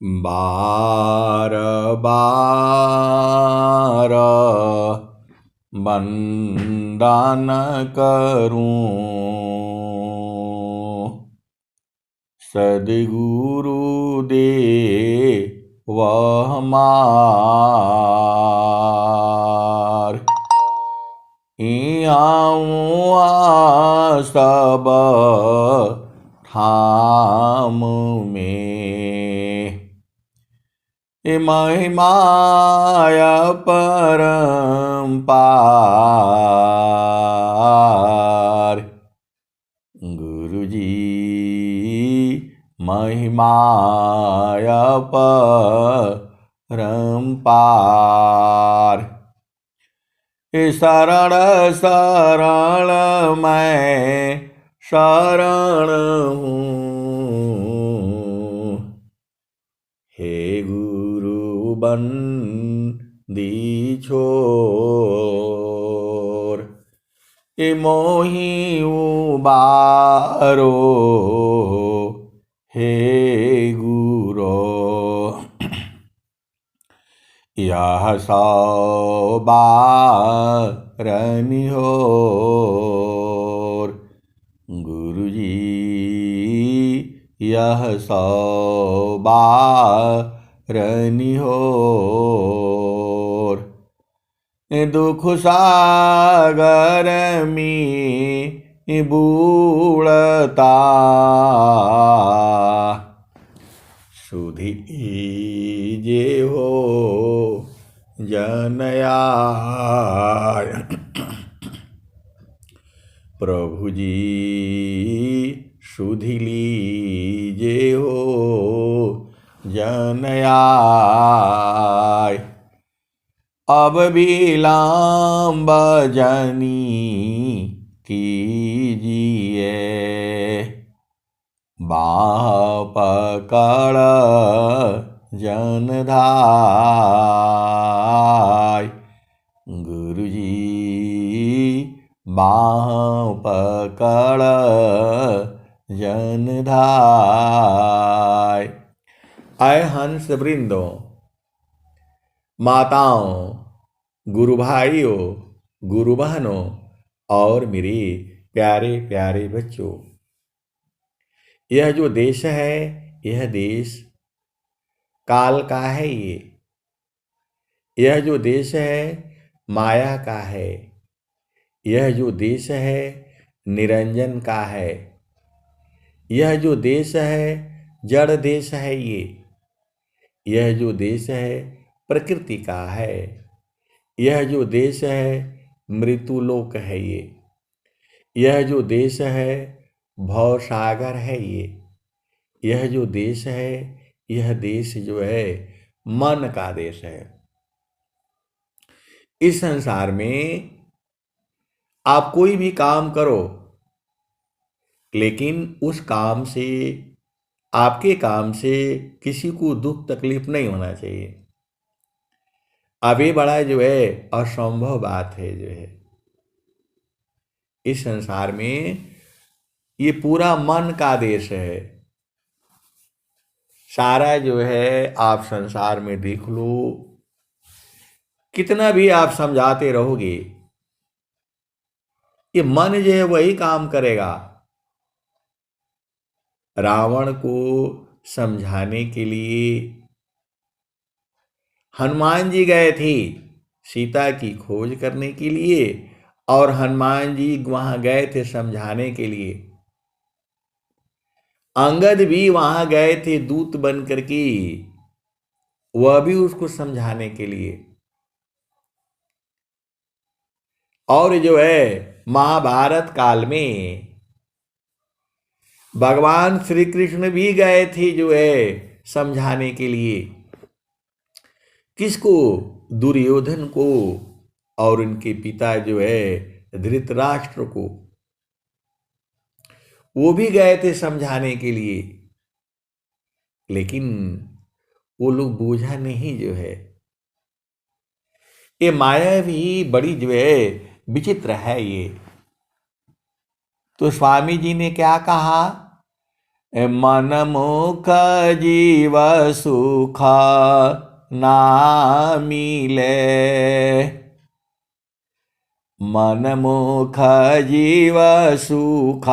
बार बार वंदन करूं, सद्गुरु दे वह मार। आऊँ सब थाम में, महिमाया परम्पार। गुरुजी महिमाया परम्पार। शरण शरण मैं शरण हूँ, हे गुरु बंदी छोर। मोहि उबारो हे गुरो, यह सौ बार निहोर। गुरुजी यह सौ बार निहोर। दुख सागर में बूढ़ता, सुधि लीजे हो जनयाय। प्रभु जी सुधि लीजे हो जनयाय। अब विलंब जनी कीजिए, बाँह पकड़ जन धाय। गुरुजी बाँह पकड़ जन धाय। आए हंस वृंदों, माताओं, गुरु भाइयों, गुरु बहनों और मेरे प्यारे प्यारे बच्चों, यह जो देश है, यह देश काल का है। यह जो देश है माया का है। यह जो देश है निरंजन का है। यह जो देश है जड़ देश है। यह जो देश है प्रकृति का है। यह जो देश है मृत्युलोक है। यह जो देश है भव सागर है। यह जो देश है, यह देश जो है मन का देश है। इस संसार में आप कोई भी काम करो, लेकिन उस काम से, आपके काम से किसी को दुख तकलीफ नहीं होना चाहिए। अब ये बड़ा जो है असंभव बात है जो है इस संसार में। ये पूरा मन का देश है। सारा जो है आप संसार में देख लो, कितना भी आप समझाते रहोगे, ये मन जो है वही काम करेगा। रावण को समझाने के लिए हनुमान जी गए थे सीता की खोज करने के लिए, और हनुमान जी वहां गए थे समझाने के लिए। अंगद भी वहां गए थे दूत बन करके, वह भी उसको समझाने के लिए। और जो है महाभारत काल में भगवान श्री कृष्ण भी गए थे जो है समझाने के लिए। किसको? दुर्योधन को और उनके पिता जो है धृतराष्ट्र को। वो भी गए थे समझाने के लिए, लेकिन वो लोग बूझा नहीं जो है। ये माया भी बड़ी जो है विचित्र है ये। तो स्वामी जी ने क्या कहा? मन मुख जीव सुख ना मिले। मन मुख जीव सुख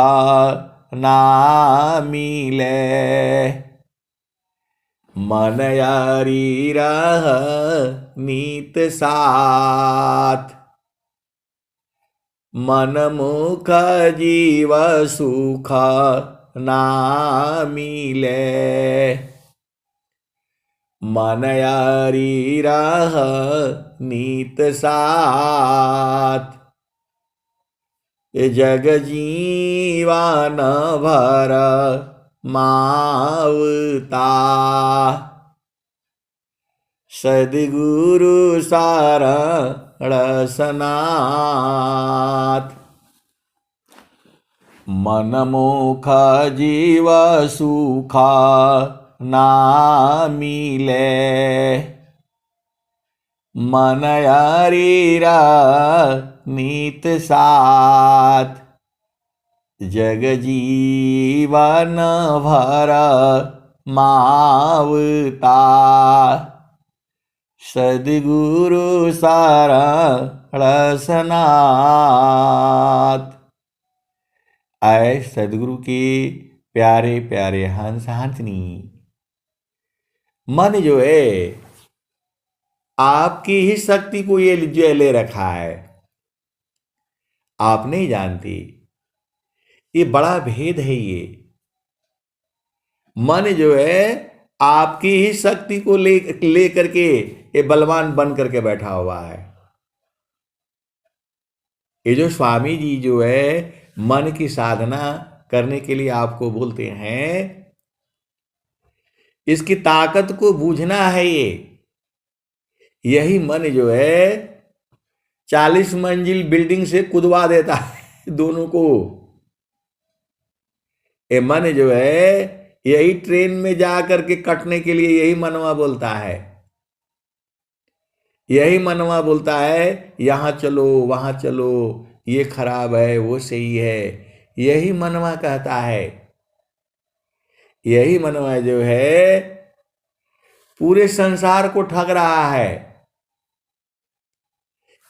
ना मिले। मन यारी रह नीत साथ। मन मुख जीव सुख ना मिले। मन यारी रह नीत साथ। जग जीवन भर मावता। सद्गुरु शरण सनाथ। मन मुख जीव सुख ना मिले। मन यारीरा नीत साथ। जग जीवन भर मावता। सद्गुरु शरण सनाथ। आए सद्गुरु के प्यारे प्यारे हंस हंसनी। मन जो है आपकी ही शक्ति को ये जो ले रखा है, आप नहीं जानती। ये बड़ा भेद है। ये मन जो है आपकी ही शक्ति को ले करके ये बलवान बन करके बैठा हुआ है। ये जो स्वामी जी जो है मन की साधना करने के लिए आपको बोलते हैं, इसकी ताकत को बूझना है। यही मन जो है 40 मंजिल बिल्डिंग से कूदवा देता है दोनों को। ये मन जो है यही ट्रेन में जा करके कटने के लिए यही मनवा बोलता है। यही मनवा बोलता है यहां चलो वहां चलो, ये खराब है वो सही है। यही मनवा कहता है। यही मनवा जो है पूरे संसार को ठग रहा है।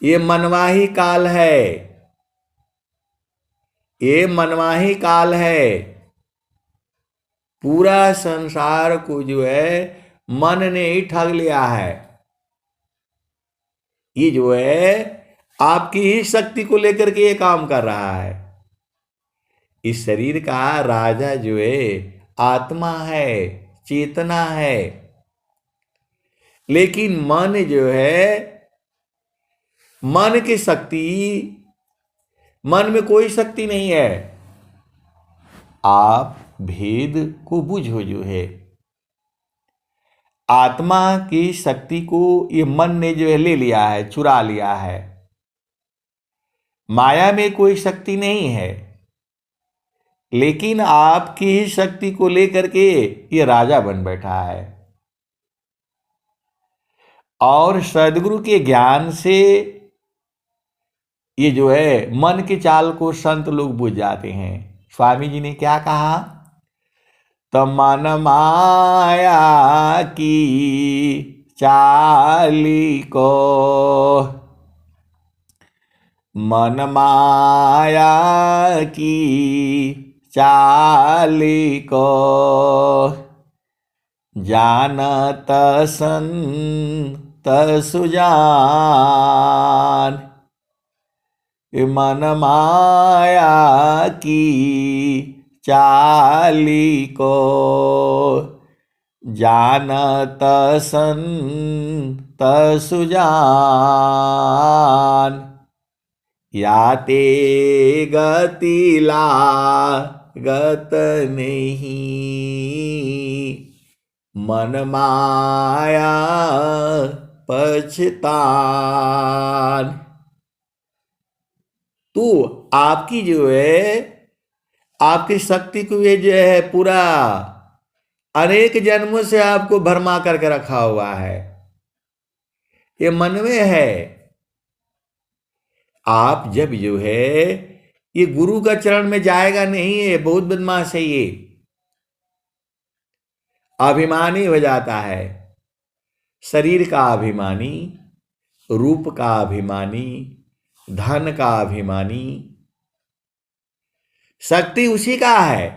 ये मनवा ही काल है। ये मनवा ही काल है। पूरा संसार को जो है मन ने ही ठग लिया है। ये जो है आपकी ही शक्ति को लेकर के ये काम कर रहा है। इस शरीर का राजा जो है आत्मा है, चेतना है। लेकिन मन जो है, मन की शक्ति, मन में कोई शक्ति नहीं है। आप भेद को बुझो जो है। आत्मा की शक्ति को ये मन ने जो है ले लिया है, चुरा लिया है। माया में कोई शक्ति नहीं है, लेकिन आपकी ही शक्ति को लेकर के ये राजा बन बैठा है। और सद्गुरु के ज्ञान से ये जो है मन की चाल को संत लोग बुझ जाते हैं। स्वामी जी ने क्या कहा? तो मन माया की चाली को, मन माया की चाली को, जानत संत सुजान। मन माया की चाली को, जानत संत सुजान। याते गति लागत नहीं, मन माया पछतान। तो आपकी जो है, आपकी शक्ति को ये जो है पूरा अनेक जन्मों से आपको भरमा करके रखा हुआ है। ये मन में है। आप जब जो है ये गुरु का चरण में जाएगा नहीं, है बहुत बदमाश है ये। अभिमानी हो जाता है, शरीर का अभिमानी, रूप का अभिमानी, धन का अभिमानी। शक्ति उसी का है,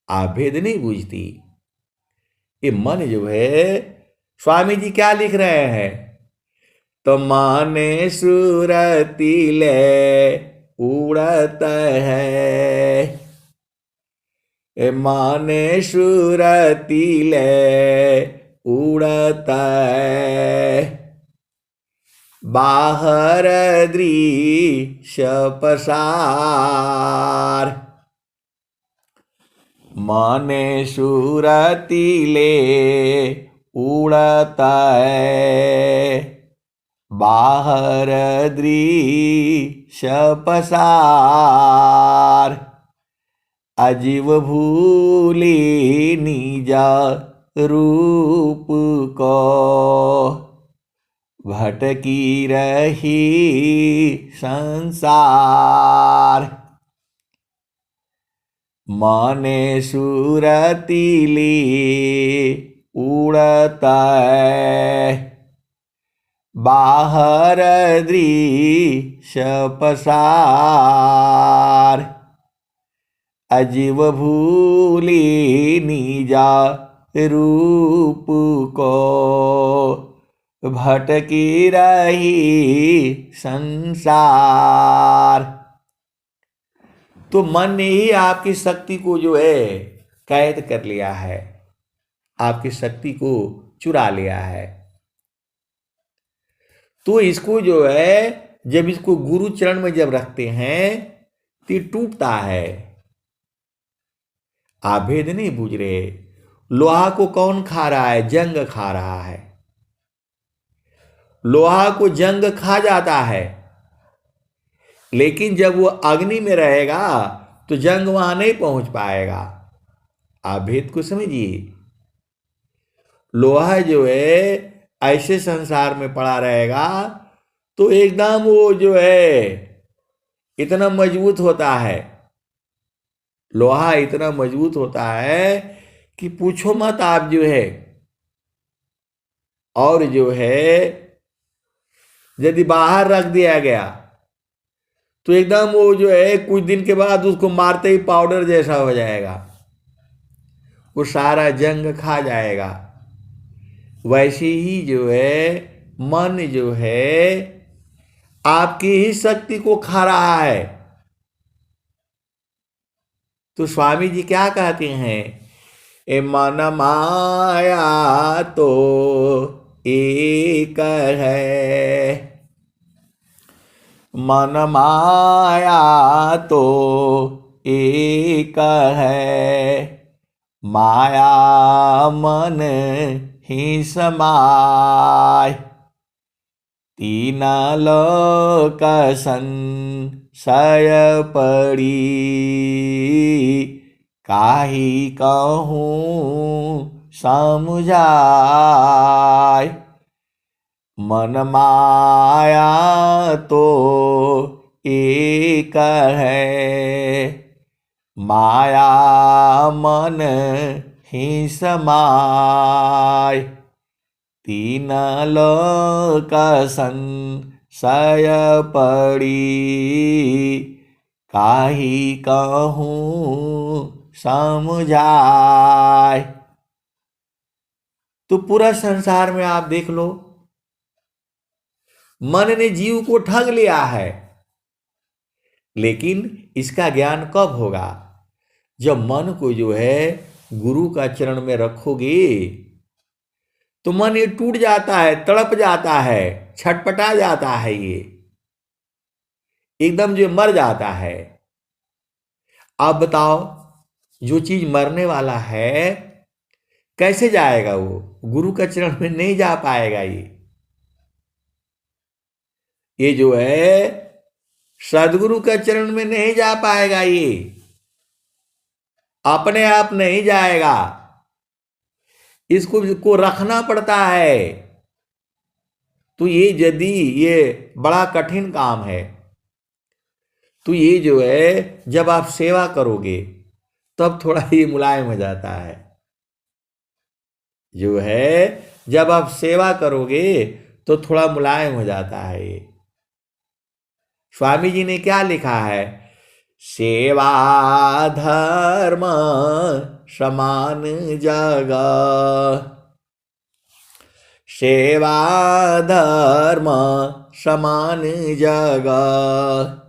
आप भेद नहीं बूझती। ये मन जो है, स्वामी जी क्या लिख रहे हैं, तो माने सुरती ले उड़त है, ए माने सुरती ले उड़त है, बाहर दृश्य पसार, माने सुरती ले उड़त है, बाहर दृश्य पसार, अजीव भूली निजा रूप को, भटकी रही संसार, माने सुरती ली उड़ता है, बाहर दृश्य पसार, अजीव भूली निजा रूप को, भटकी रही संसार। तो मन ने ही आपकी शक्ति को जो है कैद कर लिया है, आपकी शक्ति को चुरा लिया है। तो इसको जो है, जब इसको गुरु चरण में जब रखते हैं तो ये टूटता है। आप भेद नहीं बूझ रहे। लोहा को कौन खा रहा है? जंग खा रहा है। लोहा को जंग खा जाता है, लेकिन जब वो अग्नि में रहेगा तो जंग वहां नहीं पहुंच पाएगा। आप भेद को समझिए। लोहा जो है ऐसे संसार में पड़ा रहेगा तो एकदम वो जो है इतना मजबूत होता है, लोहा इतना मजबूत होता है कि पूछो मत आप जो है। और जो है यदि बाहर रख दिया गया तो एकदम वो जो है कुछ दिन के बाद उसको मारते ही पाउडर जैसा हो जाएगा, वो सारा जंग खा जाएगा। वैसे ही जो है मन जो है आपकी ही शक्ति को खा रहा है। तो स्वामी जी क्या कहते हैं, ए मन माया तो एक है, मन माया तो एक है, माया मन ही समाय, तीन लोक संशय पड़ी, काहि कहूँ समझाय, मन माया तो एक है, माया मन ही समाय, तीन लोक संशय पड़ी, काहि कहूँ समझाय। तो पूरा संसार में आप देख लो, मन ने जीव को ठग लिया है। लेकिन इसका ज्ञान कब होगा? जब मन को जो है गुरु का चरण में रखोगे तो मन ये टूट जाता है, तड़प जाता है, छटपटा जाता है, ये एकदम जो मर जाता है। अब बताओ, जो चीज मरने वाला है कैसे जाएगा? वो गुरु का चरण में नहीं जा पाएगा। ये जो है सदगुरु के चरण में नहीं जा पाएगा, ये अपने आप नहीं जाएगा, इसको रखना पड़ता है। तो ये यदि ये बड़ा कठिन काम है, तो ये जो है जब आप सेवा करोगे तब थोड़ा ये मुलायम हो जाता है। जो है जब आप सेवा करोगे तो थोड़ा मुलायम हो जाता है ये। स्वामी जी ने क्या लिखा है? सेवा धर्म समान जगह, सेवा धर्म समान जगह,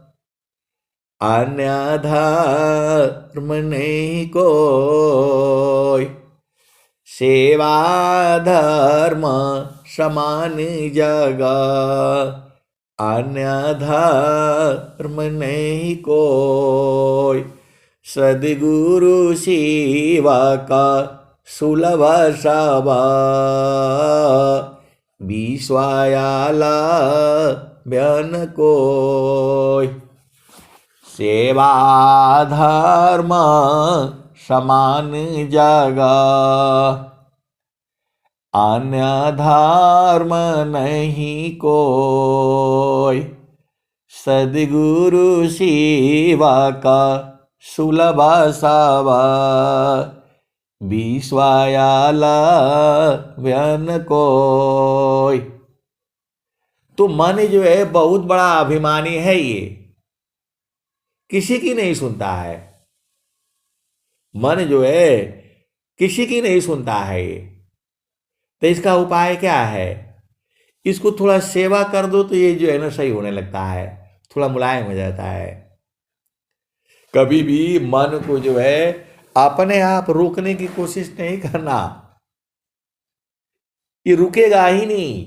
अन्य धर्म नहीं कोई, सेवा धर्म समान जगह, अन्य धर्म नहीं कोई, सद्गुरु सेवा का सुलभ सब, विश्वायाला ब्यन कोई, सेवा धर्म समान जगह, अन्य धर्म नहीं कोई, सद्गुरु सेवा का सुलभ सब, विश्वायाला व्यन कोई। तो मन जो है बहुत बड़ा अभिमानी है, ये किसी की नहीं सुनता है। मन जो है किसी की नहीं सुनता है ये। तो इसका उपाय क्या है? इसको थोड़ा सेवा कर दो तो ये जो है ना सही होने लगता है, थोड़ा मुलायम हो जाता है। कभी भी मन को जो है अपने आप रोकने की कोशिश नहीं करना, ये रुकेगा ही नहीं।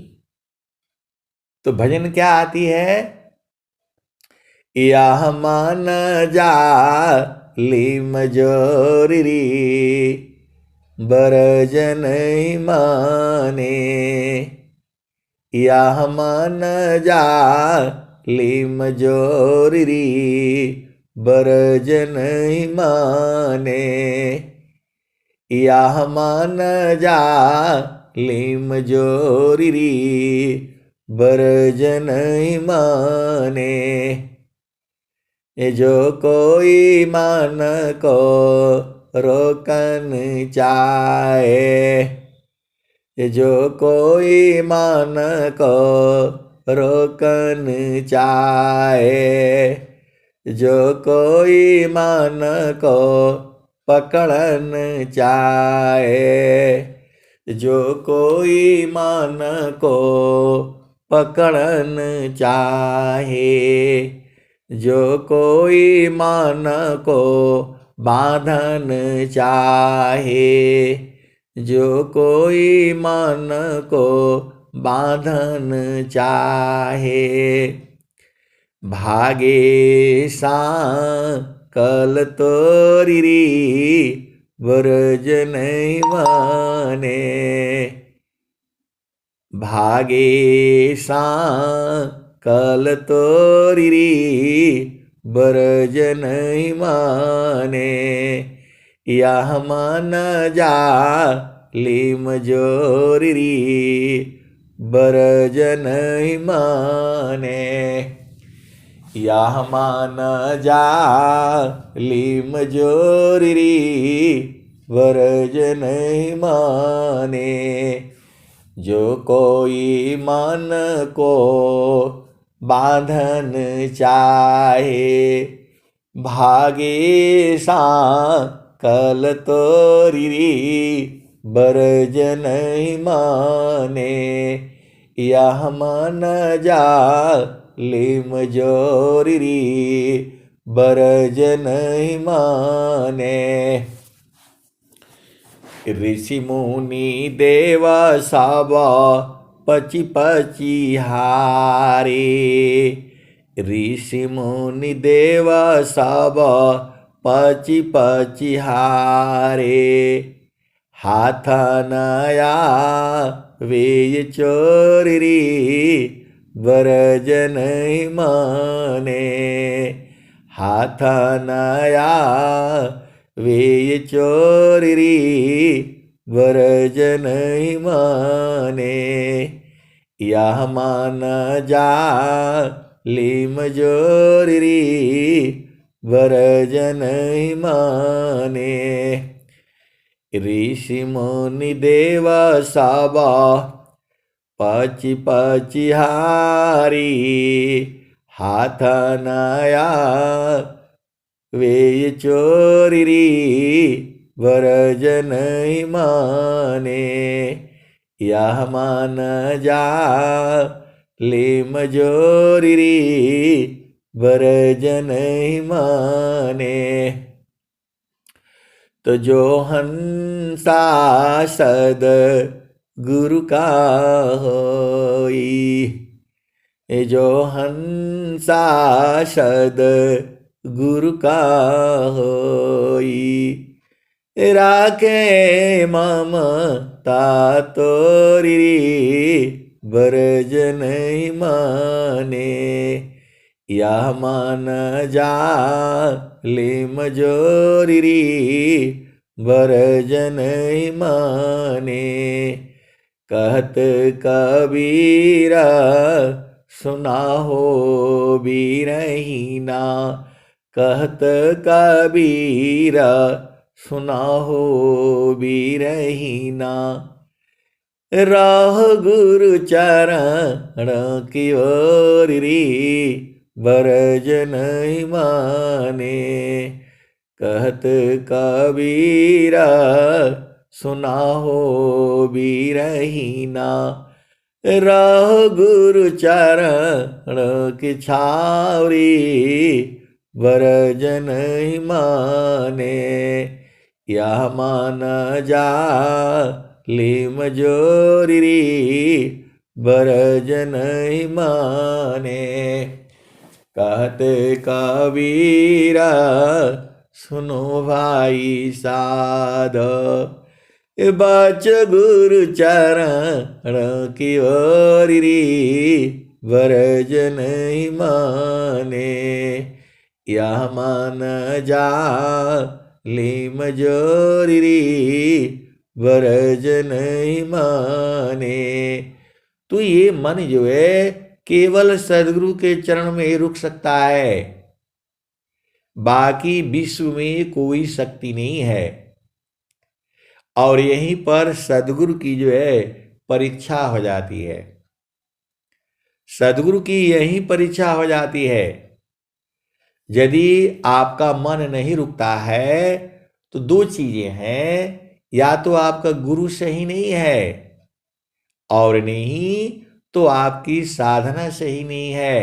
तो भजन क्या आती है? यह मन जा लिम जोरी बरजन माने, यह मन जा लिम जोरी बरजन माने, यह मन जा लिम जोरी बरजन माने, जो कोई मन को रोकन चाहे, जो कोई मन को रोकन चाहे, जो कोई मन को पकड़न चाहे, जो कोई मन को पकड़न चाहे, जो कोई मन को बांधन चाहे, जो कोई मन को बांधन चाहे, भागे कल तोरी ब्रज नहीं माने, भागे कल तोरी ब्रज नहीं माने, यह मन जा लिम जोरी ब्रज नहीं माने, यह मन जा लिम जोरी ब्रज नहीं माने, जो कोई मन को बांधन चाहे, भागे कल तोरी ब्रज नहीं माने, यह मन जा लिम जोरी ब्रज नहीं माने, ऋषि मुनि देव सब पची पची हारे, ऋषि मुनि देव सब पची पची हारे, हाथ नया वे चोरी ब्रज नहीं माने, हाथ नया वे चोरी ब्रज नहीं माने, यह मन जा लिम जोरी वरजन ही माने। ऋषि मुनि देव साबा पची पची हारी, हाथ नया वे चोरी वरजन ही माने। यह मान जा ले मजोरी वरजन ही माने। तो जो हंसा सद गुरु का होई, जो हंसा सद गुरु का होई, राखे ममता तोरी वरजन ही माने। यह मान जा ले मजोरी वरजन ही माने। कहत कबीरा सुना हो बीरहीना, कहत कबीरा सुना हो बीरहीना। राह गुरु चरण की ओर वरजन ही माने। कहत कबीरा सुना हो बीरहीना, राह गुरु चरण की छावरी वरजन ही माने। यह मान जा ले मजोरी वरजन ही माने। कहते कबीरा सुनो भाई साध, बच गुरु चरण की ओर वरजन ही माने। यह मान जा ले मजोरी वरजन ही माने। तो ये मन जो है केवल सदगुरु के चरण में ही रुक सकता है, बाकी विश्व में कोई शक्ति नहीं है। और यहीं पर सदगुरु की जो है परीक्षा हो जाती है। सदगुरु की यही परीक्षा हो जाती है। यदि आपका मन नहीं रुकता है तो दो चीजें हैं, या तो आपका गुरु सही नहीं है, और नहीं तो आपकी साधना सही नहीं है।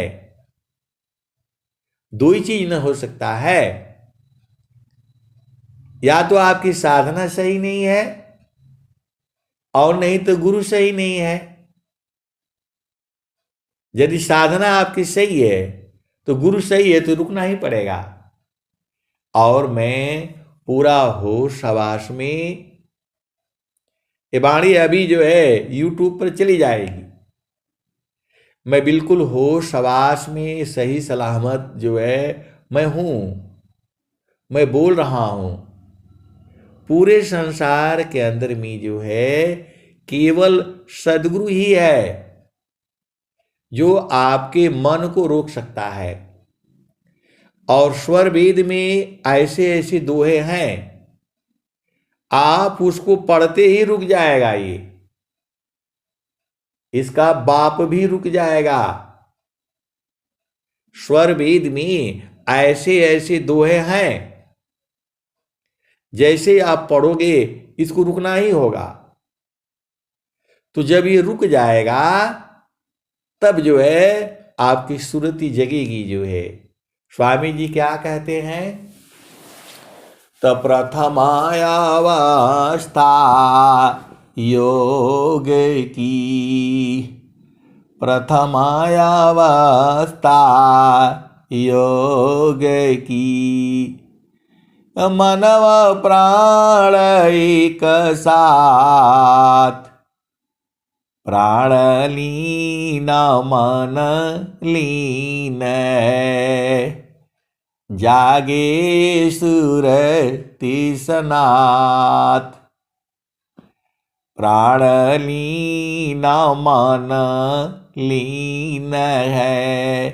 दो ही चीज न हो सकता है, या तो आपकी साधना सही नहीं है और नहीं तो गुरु सही नहीं है। यदि साधना आपकी सही है तो गुरु सही है तो रुकना ही पड़ेगा। और मैं पूरा होश हवास में, ये वाणी अभी जो है YouTube पर चली जाएगी। मैं बिल्कुल होश हवास में सही सलामत जो है मैं हूं, मैं बोल रहा हूं। पूरे संसार के अंदर में जो है केवल सदगुरु ही है जो आपके मन को रोक सकता है। और स्वर वेद में ऐसे ऐसे दोहे हैं, आप उसको पढ़ते ही रुक जाएगा। ये इसका बाप भी रुक जाएगा। स्वर वेद में ऐसे ऐसे दोहे हैं, जैसे आप पढ़ोगे इसको रुकना ही होगा। तो जब ये रुक जाएगा तब जो है आपकी सुरति जगेगी जो है। स्वामी जी क्या कहते हैं? तो प्रथमायावस्था योग की, प्रथमायावस्था योग की, मनव प्राण एक साथ, प्राण लीन मन लीन, जागे सुरति सनाथ। प्राण लीन मन लीन है,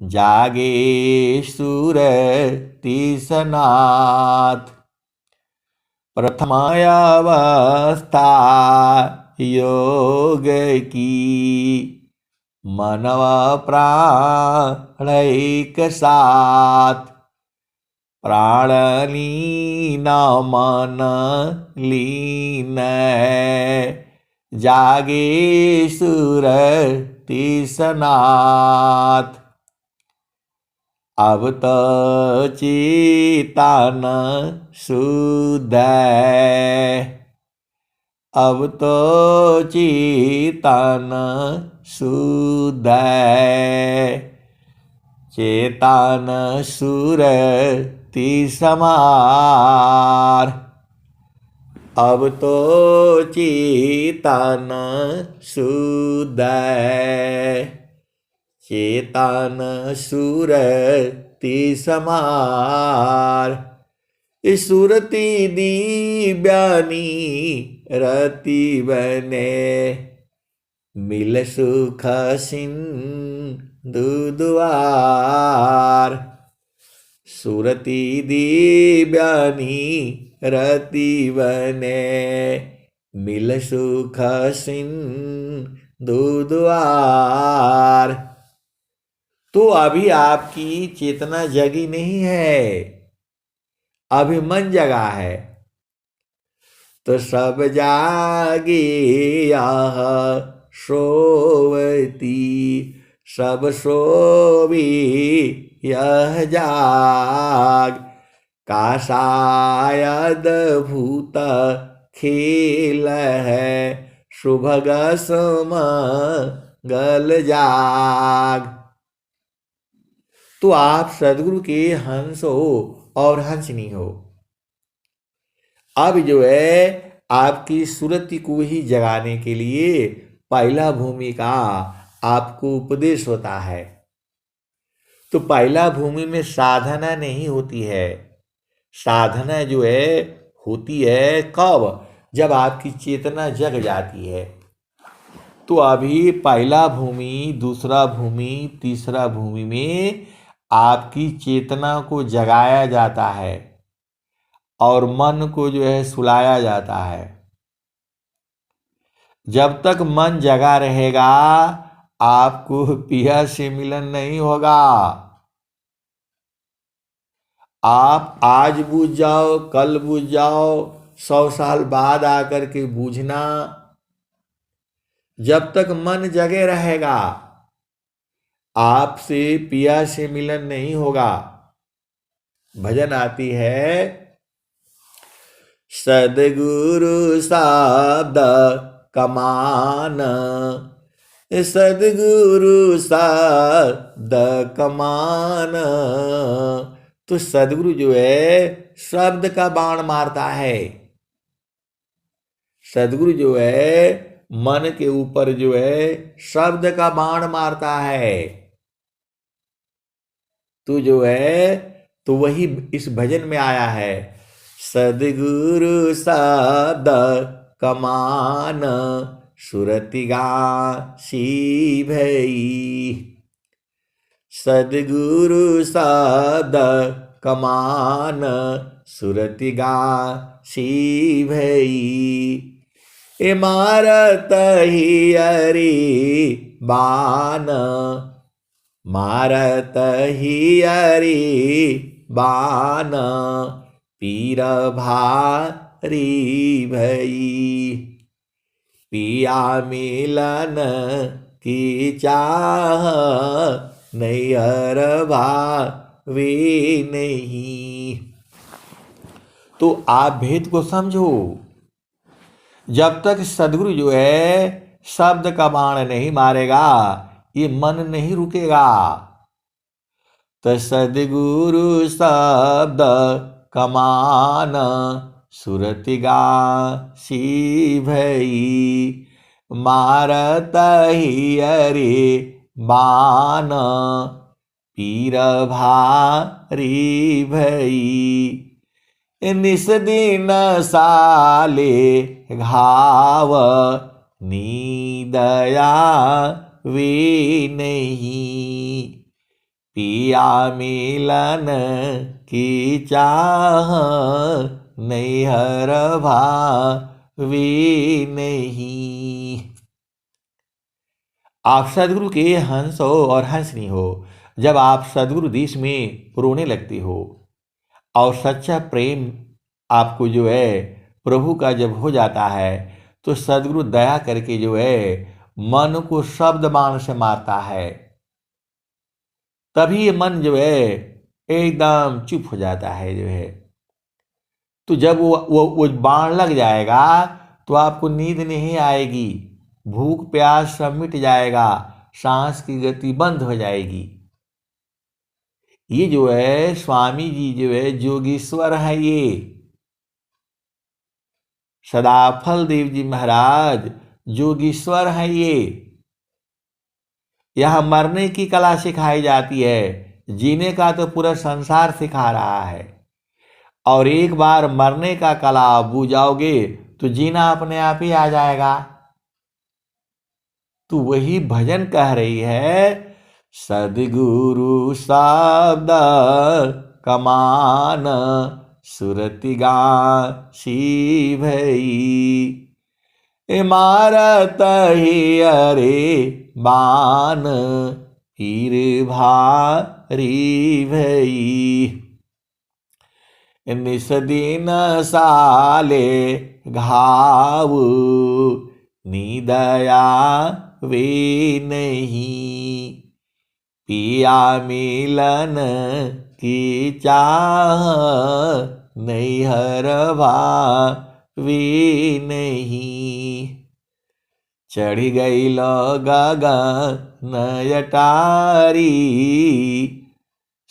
जागे सुरति तीसनाथ। प्रथमावस्था योग की, मनव प्राण एक साथ। प्राण लीन मन लीन, जागे सुरति सनाथ। अब तो चेतन शुद्ध, अब तो चेतन शुद्ध। चेतन सुरति समार, अब तो चेतन शुद्ध। चेतन सुरति समार। सुरति दिव्यानी रति बने, मिल सुख सिंधु द्वार। सुरति दिव्यानी रति बने, मिल सुख सिंधु द्वार। तो अभी आपकी चेतना जगी नहीं है, अभी मन जगा है। तो सब जागे यह सोवती, सब सोवी यह जाग। का शायद भूत खेल है, शुभग सुमंगल जाग। तो आप सदगुरु के हंस हो और हंसनी हो। अब जो है आपकी सुरति को ही जगाने के लिए पहला भूमि का आपको उपदेश होता है। तो पहला भूमि में साधना नहीं होती है। साधना जो है होती है कब? जब आपकी चेतना जग जाती है। तो अभी पहला भूमि, दूसरा भूमि, तीसरा भूमि में आपकी चेतना को जगाया जाता है और मन को जो है सुलाया जाता है। जब तक मन जगा रहेगा आपको पिया से मिलन नहीं होगा। आप आज बूझ जाओ, कल बूझ जाओ, 100 साल बाद आकर के बूझना, जब तक मन जगे रहेगा आपसे पिया से मिलन नहीं होगा। भजन आती है, सदगुरु शब्द कमान, सदगुरु शब्द कमान। तो सदगुरु जो है शब्द का बाण मारता है। सदगुरु जो है मन के ऊपर जो है शब्द का बाण मारता है। तो जो है तो वही इस भजन में आया है, सदगुरु शब्द कमान, सुरति गासी भई। सदगुरु शब्द कमान, सुरति गासी भई। ए मारत ही अरि बान, मारत ही अरि बान, पीर भारी भई। पिया मिलन की चाह, नैहर भावे नहीं। तो आप भेद को समझो। जब तक सदगुरु जो है शब्द का बाण नहीं मारेगा ये मन नहीं रुकेगा। तो सदगुरु शब्द कमान, सुरति गासी भई। मारत ही अरि बान, पीर भारी भई। निस दिन साले घाव, नीदया वे नहीं। पिया मिलन की चाह, नैहर भावी नहीं। आप सदगुरु के हंस हो और हंसनी हो। जब आप सदगुरु देश में रोने लगते हो और सच्चा प्रेम आपको जो है प्रभु का जब हो जाता है, तो सदगुरु दया करके जो है मन को शब्द बाण से मारता है। तभी ये मन जो है एकदम चुप हो जाता है जो है। तो जब वो बाण लग जाएगा तो आपको नींद नहीं आएगी, भूख प्यास सब मिट जाएगा, सांस की गति बंद हो जाएगी। ये जो है स्वामी जी जो है जोगीश्वर है, ये सदाफल देव जी महाराज जोगीश्वर है। ये यह मरने की कला सिखाई जाती है, जीने का तो पूरा संसार सिखा रहा है। और एक बार मरने का कला बूझ जाओगे तो जीना अपने आप ही आ जाएगा। तो वही भजन कह रही है, सदगुरु शब्द कमान, सुरति गासी भई। मारत ही अरे बान, पीर भारी भई। निस दिन साले घाव, निदया वे नहीं। पिया मिलन की चाह, नैहर भावी नहीं। चढ़ गई लो गगन अटारी,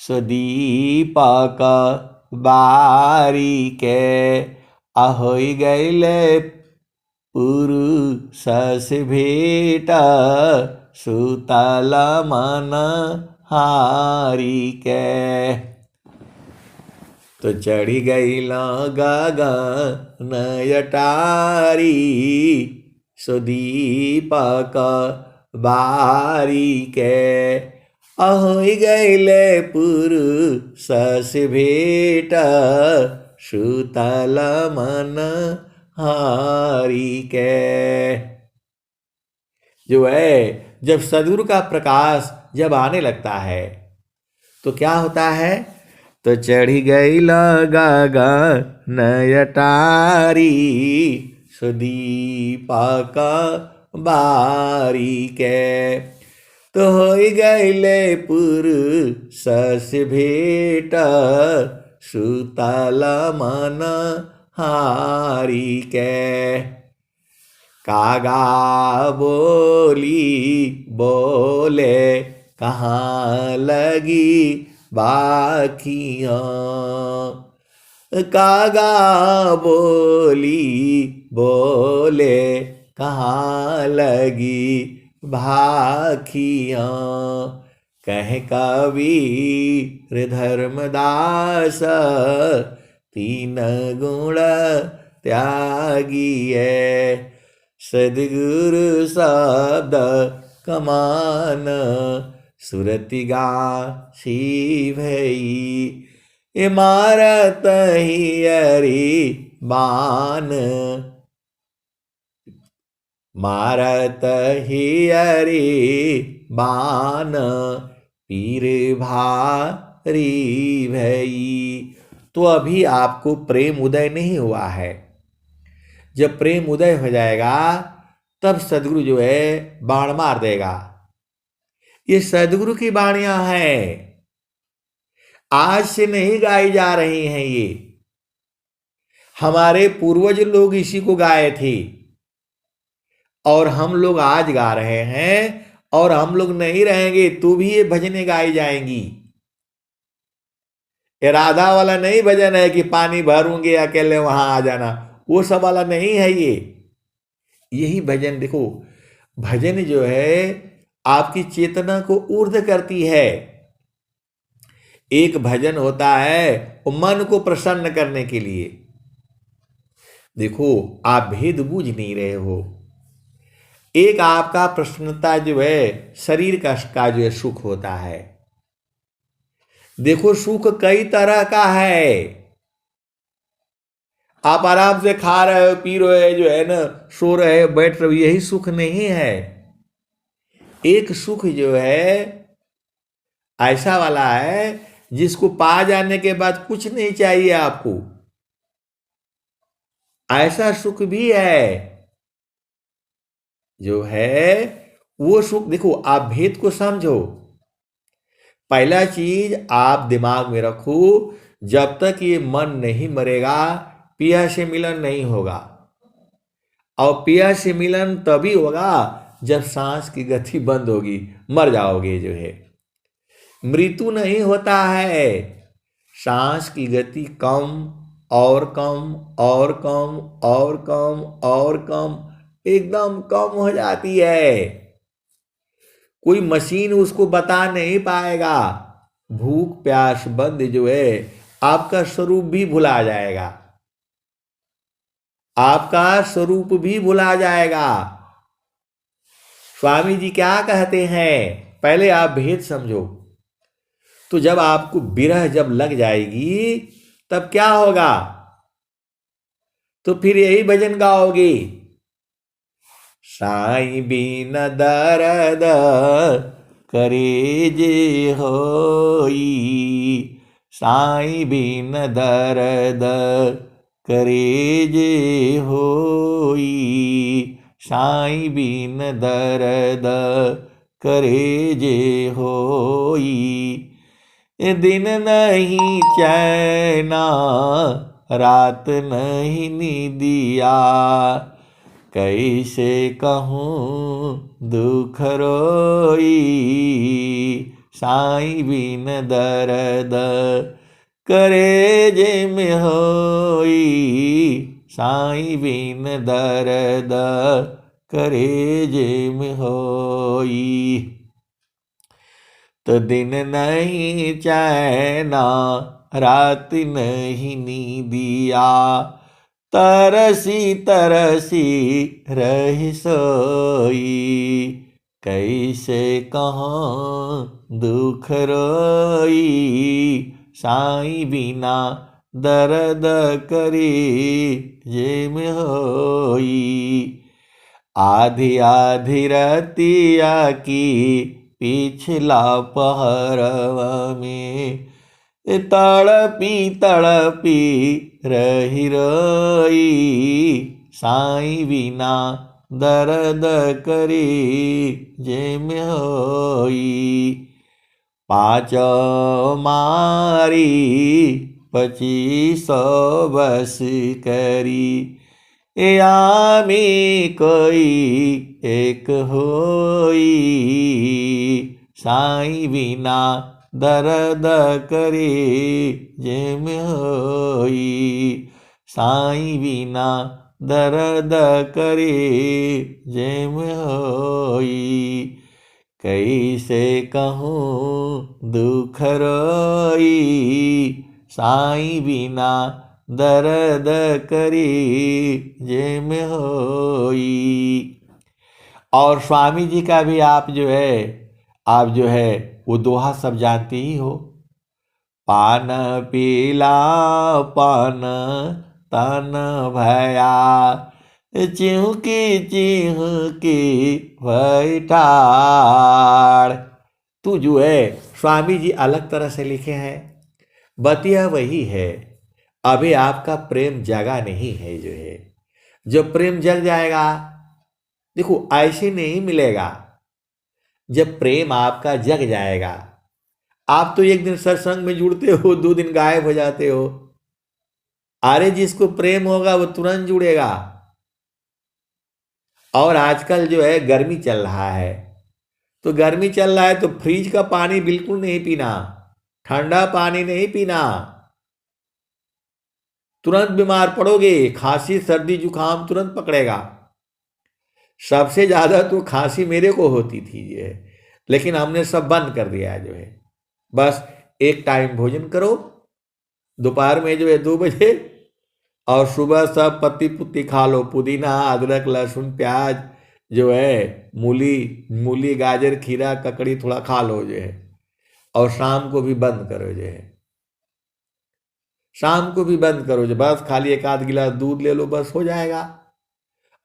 सुदीपक बारी के। अहोई गैले पुरुष से भेट, सुतल मन हारी के। तो चढ़ी गई गगन अटारी, सुदीपक बारी के। अहोई गैले पुरुष से भेट, सुतल मन हारी के। जो है जब सदगुरु का प्रकाश जब आने लगता है तो क्या होता है, तो चढ़ी गई गगन अटारी, सुदीपक बारी के। तो होई गैले पुरुष से भेट, सुतल मन हारी के। कागा बोली बोले कहाँ लगी बाखियाँ। कागा बोली बोले कहाँ लगी भाखियाँ। कह कबीर धर्मदास, तीन गुण त्यागी है। सदगुरु शब्द कमान, सुरति गासी भई। इमारत ही अरि बान, मारत ही अरि बान, पीर भारी भई। तो अभी आपको प्रेम उदय नहीं हुआ है। जब प्रेम उदय हो जाएगा तब सदगुरु जो है बाण मार देगा। ये सदगुरु की बाणियां हैं, आज से नहीं गाई जा रही हैं। ये हमारे पूर्वज लोग इसी को गाए थे और हम लोग आज गा रहे हैं। और हम लोग नहीं रहेंगे तो भी ये भजनें गाई जाएंगी। ये राधा वाला नहीं भजन है कि पानी भरूंगे अकेले वहां आ जाना, वो सब वाला नहीं है। ये यही भजन देखो, भजन जो है आपकी चेतना को ऊर्ध्व करती है। एक भजन होता है वो मन को प्रसन्न करने के लिए। देखो आप भेद बूझ नहीं रहे हो। एक आपका प्रसन्नता जो है शरीर का जो है सुख होता है, देखो सुख कई तरह का है। आप आराम से खा रहे हो, पी रहे हो, जो है ना, सो रहे हो, बैठ रहे हो, यही सुख नहीं है। एक सुख जो है ऐसा वाला है जिसको पा जाने के बाद कुछ नहीं चाहिए आपको। ऐसा सुख भी है जो है वो सुख। देखो आप भेद को समझो। पहला चीज आप दिमाग में रखो, जब तक ये मन नहीं मरेगा पिया से मिलन नहीं होगा। और पिया से मिलन तभी होगा जब सांस की गति बंद होगी, मर जाओगे जो है। मृत्यु नहीं होता है, सांस की गति कम और कम और कम और कम और कम, एकदम कम हो जाती है। कोई मशीन उसको बता नहीं पाएगा। भूख प्यास बंद जो है, आपका स्वरूप भी भुला जाएगा, आपका स्वरूप भी भुला जाएगा। स्वामी जी क्या कहते हैं, पहले आप भेद समझो। तो जब आपको विरह जब लग जाएगी तब क्या होगा, तो फिर यही भजन गाओगे, साईं बिन दर्द करे जे होई, साईं बिन दर्द करे जे होई, साईं बिन दर्द करे जे होई। दिन नहीं चैना रात नहीं नींदिया, कैसे कहूँ दुख रोई, साईं बिन दर्द करे जे में होई, साईं बिन दर्द करे जे में होई। तो दिन नहीं चैना रात नहीं नींदिया, तरसी तरसी रही सोई, कैसे कहाँ दुख रोई, साईं बिना दर्द करी जे में होई। आधी आधी रतिया की पिछला पहरवा में, तड़पी तड़पी रही रोई, साईं बिना दर्द करी जे में होई। पाँचो मारी 25 बस करी, यामी कोई एक होई, साईं बिना दर्द करे जे में होई, साईं बिना दर्द करे जे में होई। कैसे कहूँ दुख रोई, साईं बिना दर्द करी जे में होई। और स्वामी जी का भी आप जो है वो दोहा सब जानते ही हो, पान पीला पान तन भया, चिहुकी चिहुकी भई ठाड़। तू जो है स्वामी जी अलग तरह से लिखे हैं, बतिया वही है। अभी आपका प्रेम जगा नहीं है जो है, जब प्रेम जग जाएगा, देखो ऐसे नहीं मिलेगा। जब प्रेम आपका जग जाएगा, आप तो एक दिन सत्संग में जुड़ते हो, 2 दिन गायब हो जाते हो। अरे जिसको प्रेम होगा वो तुरंत जुड़ेगा। और आजकल जो है गर्मी चल रहा है, तो गर्मी चल रहा है तो फ्रिज का पानी बिल्कुल नहीं पीना, ठंडा पानी नहीं पीना, तुरंत बीमार पड़ोगे, खांसी सर्दी जुकाम तुरंत पकड़ेगा। सबसे ज्यादा तो खांसी मेरे को होती थी जो है, लेकिन हमने सब बंद कर दिया जो है। बस एक टाइम भोजन करो, दोपहर में जो है 2 बजे, और सुबह सब पत्ती पुत्ती खा लो, पुदीना अदरक लहसुन प्याज जो है, मूली मूली गाजर खीरा ककड़ी थोड़ा खा लो जो है। और शाम को भी बंद करो जो है, शाम को भी बंद करो जो, बस खाली एक आध गिलास दूध ले लो, बस हो जाएगा।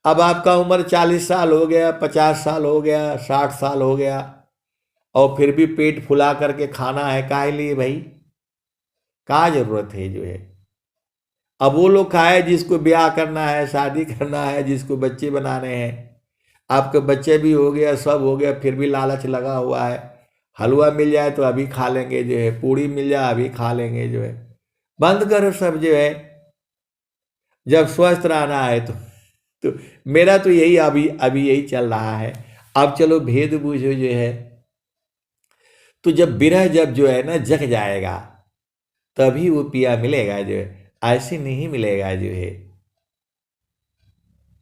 अब आपका उम्र 40 साल हो गया, 50 साल हो गया, 60 साल हो गया, और फिर भी पेट फुला करके खाना है, काहे लिए भाई? क्या जरूरत है जो है? अब वो लोग खाए जिसको ब्याह करना है, शादी करना है, जिसको बच्चे बनाने हैं। आपके बच्चे भी हो गया, सब हो गया, फिर भी लालच लगा हुआ है। हलवा मिल जाए तो अभी खा लेंगे जो है, पूड़ी मिल जाए अभी खा लेंगे जो है। बंद करो सब जो है, जब स्वस्थ रहना है तो मेरा तो यही अभी अभी यही चल रहा है। अब चलो भेद बूझो जो है, तो जब विरह जब जो है ना जग जाएगा, तभी वो पिया मिलेगा जो है, ऐसे नहीं मिलेगा जो है।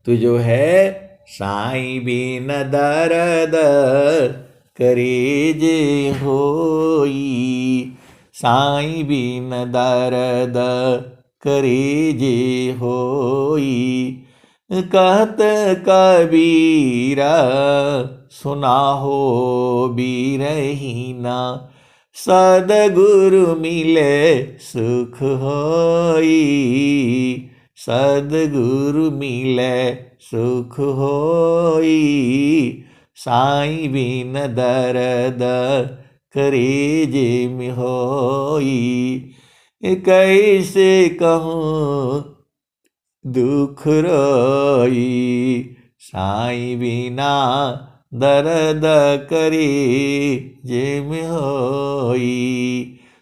तो जो है साईं बिन दर्द करेजे होई, साईं बिन दर्द करेजे होई, कहत कबीरा सुना हो बीरहीना, सदगुरु मिले सुख होई, सदगुरु मिले सुख होई, साईं बिन दर्द करेजे में होई, कैसे कहूँ दुख रोई, साईं बिना दर्द करी जिम होई।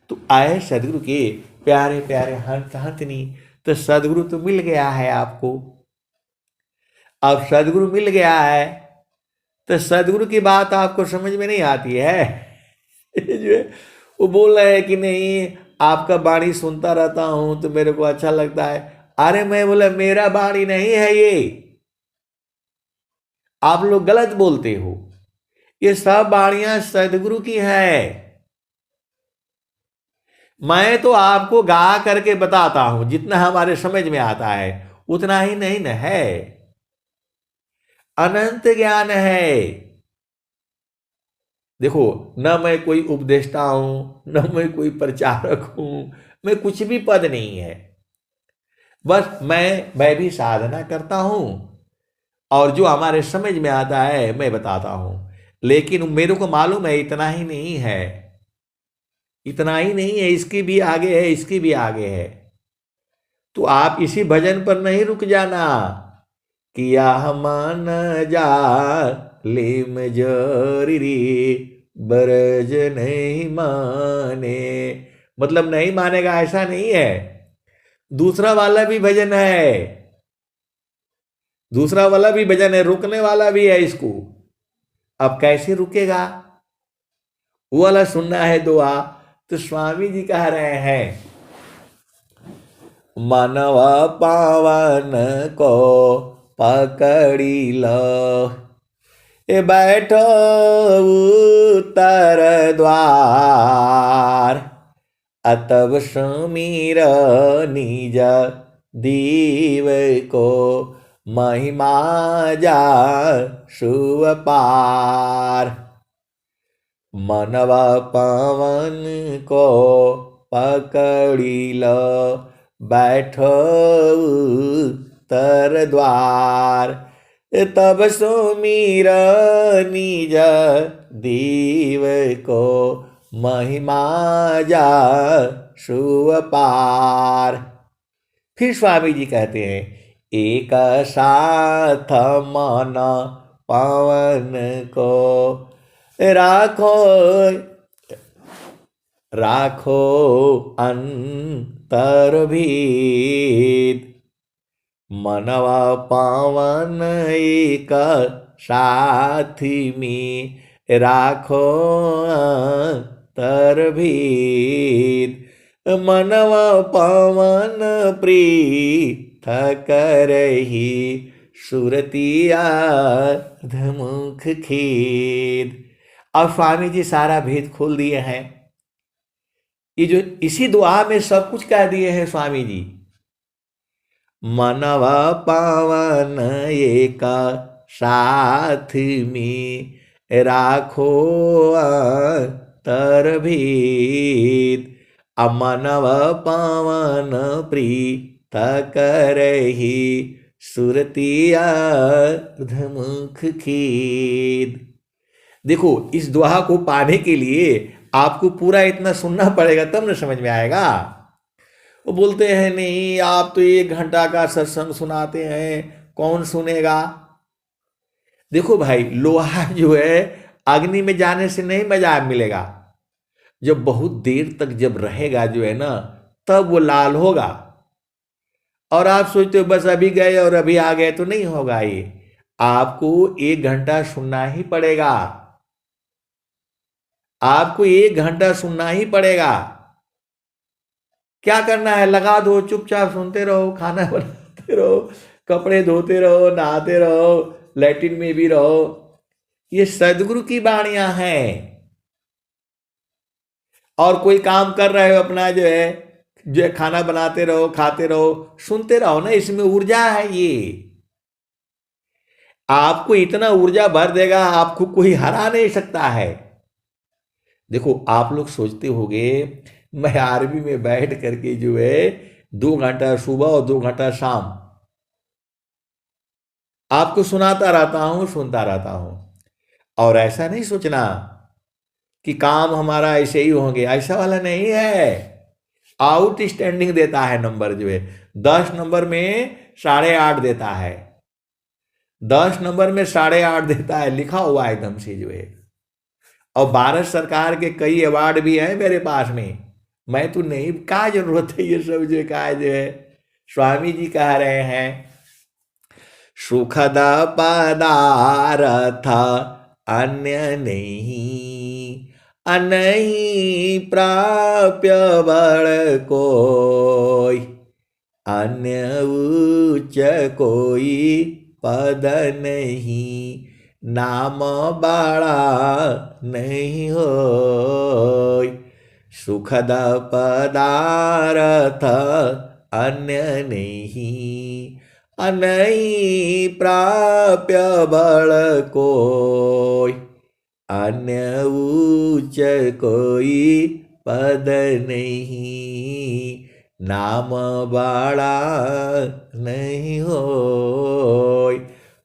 तो आए सदगुरु के प्यारे प्यारे हंस हंसनी, तो सदगुरु तो मिल गया है आपको। अब सदगुरु मिल गया है तो सदगुरु की बात आपको समझ में नहीं आती है। जो है वो बोल रहे हैं कि नहीं, आपका वाणी सुनता रहता हूं तो मेरे को अच्छा लगता है। अरे मैं बोला मेरा वाणी नहीं है ये, आप लोग गलत बोलते हो। ये सब वाणियां सदगुरु की है। मैं तो आपको गा करके बताता हूं, जितना हमारे समझ में आता है उतना ही नहीं न है। अनंत ज्ञान है। देखो, न मैं कोई उपदेष्टा हूं, न मैं कोई प्रचारक हूं, मैं कुछ भी पद नहीं है। बस मैं भी साधना करता हूं, और जो हमारे समझ में आता है मैं बताता हूं। लेकिन मेरे को मालूम है इतना ही नहीं है, इतना ही नहीं है, इसकी भी आगे है, इसकी भी आगे है। तो आप इसी भजन पर नहीं रुक जाना, किया मन जा लिम जोरी बरज नहीं माने, मतलब नहीं मानेगा ऐसा नहीं है। दूसरा वाला भी भजन है, दूसरा वाला भी भजन है, रुकने वाला भी है इसको। अब कैसे रुकेगा? वो वाला सुनना है दुआ, तो स्वामी जी कह रहे हैं, मानव पावन को पकड़ी लो, ए बैठो उत्तर द्वार, अतब सुमीर निज दीव को, महिमा जा शुभ पार। मनवा पवन को पकड़ी लो, बैठो उत्तर द्वार, तब सुमीर निज दीव को, महिमा जा शुभ पार। फिर स्वामी जी कहते हैं, एक साथ मन पवन को राखो, राखो अंतर भीत, मनवा पावन एक साथी में राखो अंतर भीत, मनवा पावन प्रीत करही, सुरतिया धमुख खेद। अब स्वामी जी सारा भेद खोल दिए हैं। ये जो इसी दुआ में सब कुछ कह दिए हैं स्वामी जी। मनवा पावन एक साथ में राखो तर भीत, अमनव पावन प्रीत करही, सुरती अर्धमुख खेद। देखो, इस दोहा को पाने के लिए आपको पूरा इतना सुनना पड़ेगा, तब न समझ में आएगा। वो बोलते हैं नहीं, आप तो 1 घंटा का सत्संग सुनाते हैं, कौन सुनेगा। देखो भाई, लोहा जो है अग्नि में जाने से नहीं मजा मिलेगा, जब बहुत देर तक जब रहेगा जो है ना, तब वो लाल होगा। और आप सोचते हो बस अभी गए और अभी आ गए, तो नहीं होगा ये। आपको 1 घंटा सुनना ही पड़ेगा, आपको 1 घंटा सुनना ही पड़ेगा। क्या करना है, लगा दो, चुपचाप सुनते रहो, खाना बनाते रहो, कपड़े धोते रहो, नहाते रहो, लैट्रिन में भी रहो। ये सदगुरु की वाणियां हैं। और कोई काम कर रहे हो अपना जो है खाना बनाते रहो, खाते रहो, सुनते रहो ना, इसमें ऊर्जा है। ये आपको इतना ऊर्जा भर देगा, आपको कोई हरा नहीं सकता है। देखो, आप लोग सोचते होंगे मैं आर्मी में बैठ करके जो है 2 घंटा सुबह और 2 घंटा शाम आपको सुनाता रहता हूं, सुनता रहता हूं। और ऐसा नहीं सोचना कि काम हमारा ऐसे ही होंगे, ऐसा वाला नहीं है। आउटस्टैंडिंग देता है नंबर जो है, 10 नंबर में 8.5 देता है, 10 नंबर में 8.5 देता है, लिखा हुआ एकदम से जो है। और भारत सरकार के कई अवार्ड भी हैं मेरे पास में। मैं तो नहीं, क्या जरूरत है ये सब जो है। स्वामी जी कह रहे हैं, सुखद पदार्थ अन्य नहीं, अनही प्राप्य बड़ कोई, अन्य उच्च कोई पद नहीं, नाम बड़ा नहीं होय। सुखद पदार्थ अन्य नहीं, अनही प्राप्य बड़ कोई, अन्य उच्च कोई पद नहीं, नाम बड़ा नहीं होय।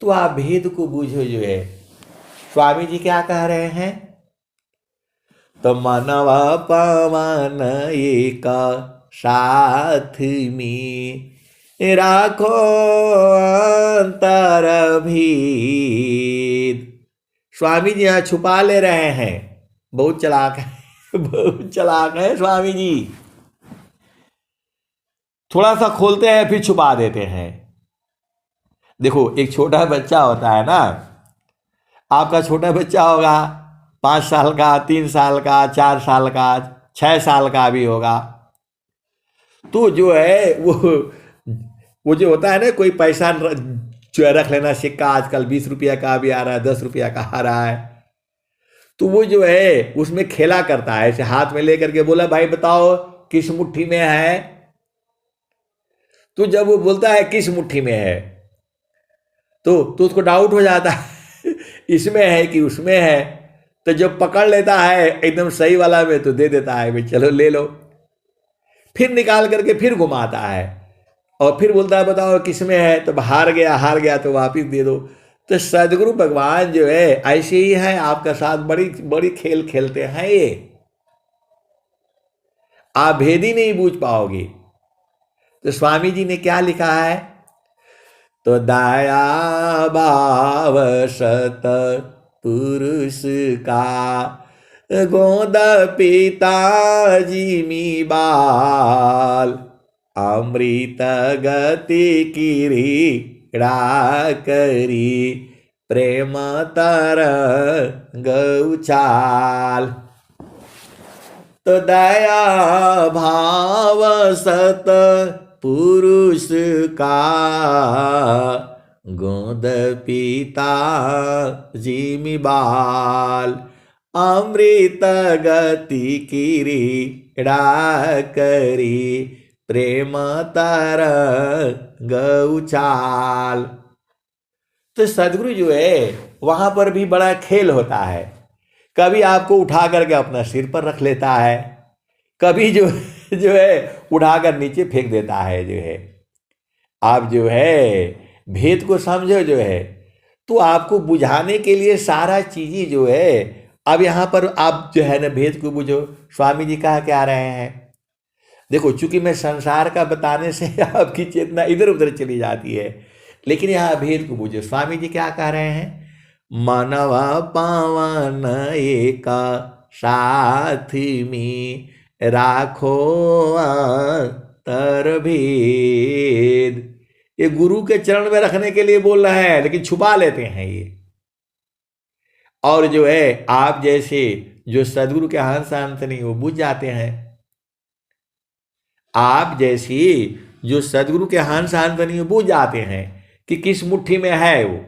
तो आप भेद को बूझो जो है। स्वामी जी क्या कह रहे हैं, तो मनवा पवन एक साथ में, राखो अंतर भेद। स्वामी जी यहाँ छुपा ले रहे हैं, बहुत चालाक है, बहुत चालाक है स्वामी जी। थोड़ा सा खोलते हैं फिर छुपा देते हैं। देखो, एक छोटा बच्चा होता है ना, आपका छोटा बच्चा होगा 5 साल का, 3 साल का, 4 साल का, 6 साल का भी होगा। तो जो है वो जो होता है ना, कोई पैसा जो है रख लेना, सिक्का आजकल 20 रुपया का भी आ रहा है, 10 रुपया का आ रहा है। तो वो जो है उसमें खेला करता है, ऐसे हाथ में लेकर के बोला भाई बताओ किस मुट्ठी में है। तो जब वो बोलता है किस मुट्ठी में है, तो उसको डाउट हो जाता है इसमें है कि उसमें है। तो जब पकड़ लेता है एकदम सही वाला में, तो दे देता है भाई चलो ले लो। फिर निकाल करके फिर घुमाता है और फिर बोलता है बताओ किस में है, तो हार गया तो वापिस दे दो। तो सदगुरु भगवान जो है ऐसे ही है, आपका साथ बड़ी बड़ी खेल खेलते हैं। ये आप भेद ही नहीं बूझ पाओगे। तो स्वामी जी ने क्या लिखा है, तो दया भाव सत पुरुष का, गोद पिता जिमी बाल, अमृत गति क्रीड़ा करी, प्रेम तर गौचाल। तो दया भाव सत पुरुष का, गोद पिता जिमी बाल, अमृत गति क्रीड़ा करी, प्रेम तर गौचाल। तो सदगुरु जो है वहां पर भी बड़ा खेल होता है। कभी आपको उठा करके अपना सिर पर रख लेता है, कभी जो है उठाकर नीचे फेंक देता है। जो है आप जो है भेद को समझो जो है, तो आपको बुझाने के लिए सारा चीजें जो है, अब यहां पर आप जो है ना भेद को बुझो। स्वामी जी कहा क्या रहे हैं, देखो चूंकि मैं संसार का बताने से आपकी चेतना इधर उधर चली जाती है, लेकिन यहाँ भेद को बुझो। स्वामी जी क्या कह रहे हैं, मानवा पावन एका साथ में राखो अंतर भेद। ये गुरु के चरण में रखने के लिए बोल रहे हैं, लेकिन छुपा लेते हैं ये। और जो है आप जैसे जो सदगुरु के हंस अंत नहीं वो बुझ जाते हैं। आप जैसी जो सदगुरु के हंस अंत नहीं बुझ जाते हैं कि किस मुट्ठी में है वो।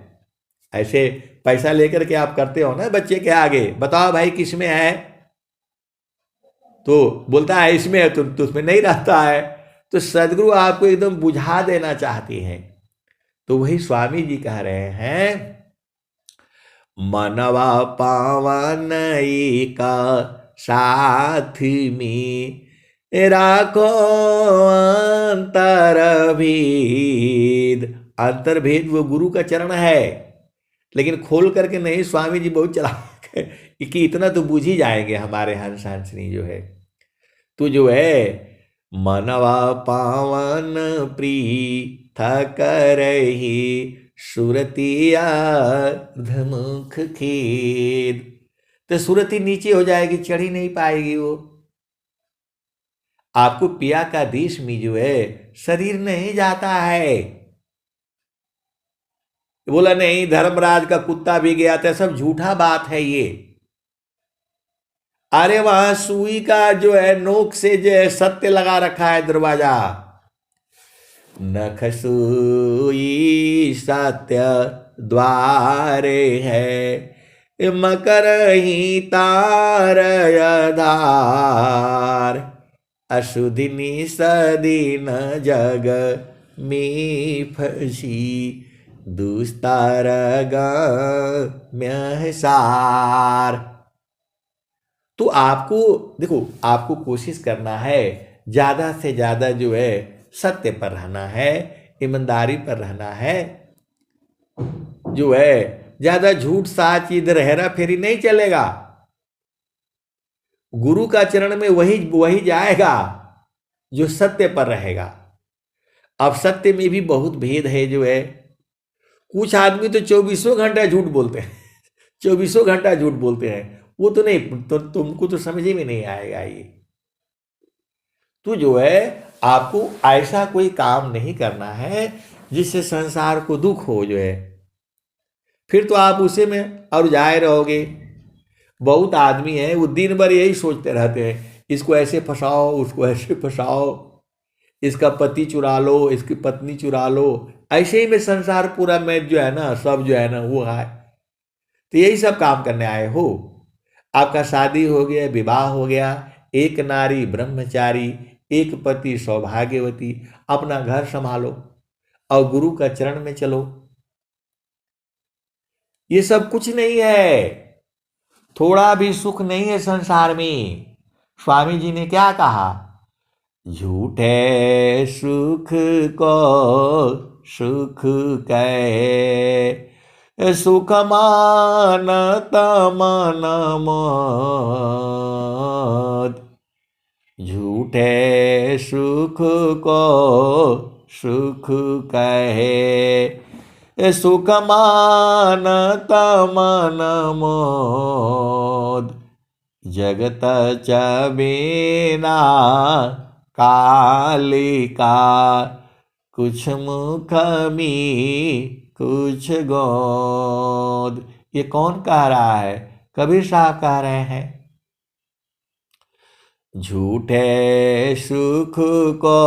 ऐसे पैसा लेकर के आप करते हो ना बच्चे के आगे, बताओ भाई किस में है, तो बोलता है इसमें है, तो उसमें नहीं रहता है। तो सदगुरु आपको एकदम बुझा देना चाहते हैं। तो वही स्वामी जी कह रहे हैं, मनवा पावन का साथ में राखो अंतरभेद। अंतर्भेद वो गुरु का चरण है, लेकिन खोल करके नहीं। स्वामी जी बहुत चालाक है कि इतना तो बुझ ही जाएंगे हमारे हंस हंसनी जो है। तो जो है मनवा पावन पृथक रही सुरतिया धमुख खेद। तो सुरती नीचे हो जाएगी, चढ़ ही नहीं पाएगी वो। आपको पिया का देश में जो है शरीर नहीं जाता है। बोला नहीं धर्मराज का कुत्ता भी गया था, सब झूठा बात है ये। अरे वहां सुई का जो है नोक से जो है सत्य लगा रखा है दरवाजा। नख सुई सत्य द्वारे है मकर ही तार आधार। अशुधिनी सदीन जग में फसी दुस्तार म्यसार। तो आपको देखो, आपको कोशिश करना है ज्यादा से ज्यादा जो है सत्य पर रहना है, ईमानदारी पर रहना है। जो है ज्यादा झूठ साच इधर हेरा फेरी नहीं चलेगा। गुरु का चरण में वही जाएगा जो सत्य पर रहेगा। अब सत्य में भी बहुत भेद है जो है। कुछ आदमी तो 24 घंटा झूठ बोलते हैं 24 घंटा झूठ बोलते हैं। वो तो नहीं, तो तुमको तो समझ में नहीं आएगा ये। तो जो है आपको ऐसा कोई काम नहीं करना है जिससे संसार को दुख हो जो है, फिर तो आप उसे में और जाए रहोगे। बहुत आदमी है वो दिन भर यही सोचते रहते हैं, इसको ऐसे फंसाओ, उसको ऐसे फंसाओ, इसका पति चुरा लो, इसकी पत्नी चुरा लो। ऐसे ही में संसार पूरा में जो है ना, सब जो है ना वो है। तो यही सब काम करने आए हो। आपका शादी हो गया, विवाह हो गया, एक नारी ब्रह्मचारी, एक पति सौभाग्यवती, अपना घर संभालो और गुरु का चरण में चलो। ये सब कुछ नहीं है, थोड़ा भी सुख नहीं है संसार में। स्वामी जी ने क्या कहा, झूठे सुख को सुख कहे सुख मानत मन मोद। झूठे सुख को सुख कहे सुख मानत मन मोद। जगत चबेना कालिका कुछ मुख में कुछ गोद। ये कौन कह रहा है, कबीर साहब कह रहे हैं। झूठे सुख को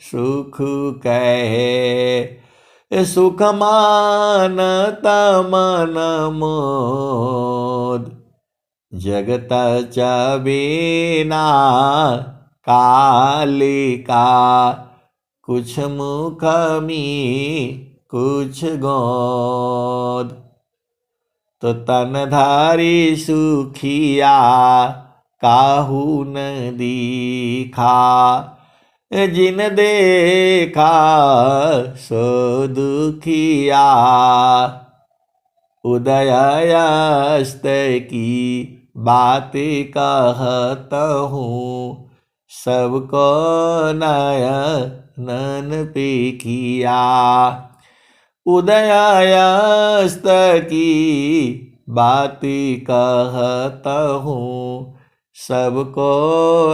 सुख कहे सुख मानत मन मोद। जगत चबेना कालिका कुछ मुख में कुछ गोद। तो तनधारी सुखिया काहू न दीखा, जिन देखा सो दुखिया। उदय अस्त की बात कहत हूँ, सबको नयन पेखिया। उदय अस्त की बात कहत हूँ, सबको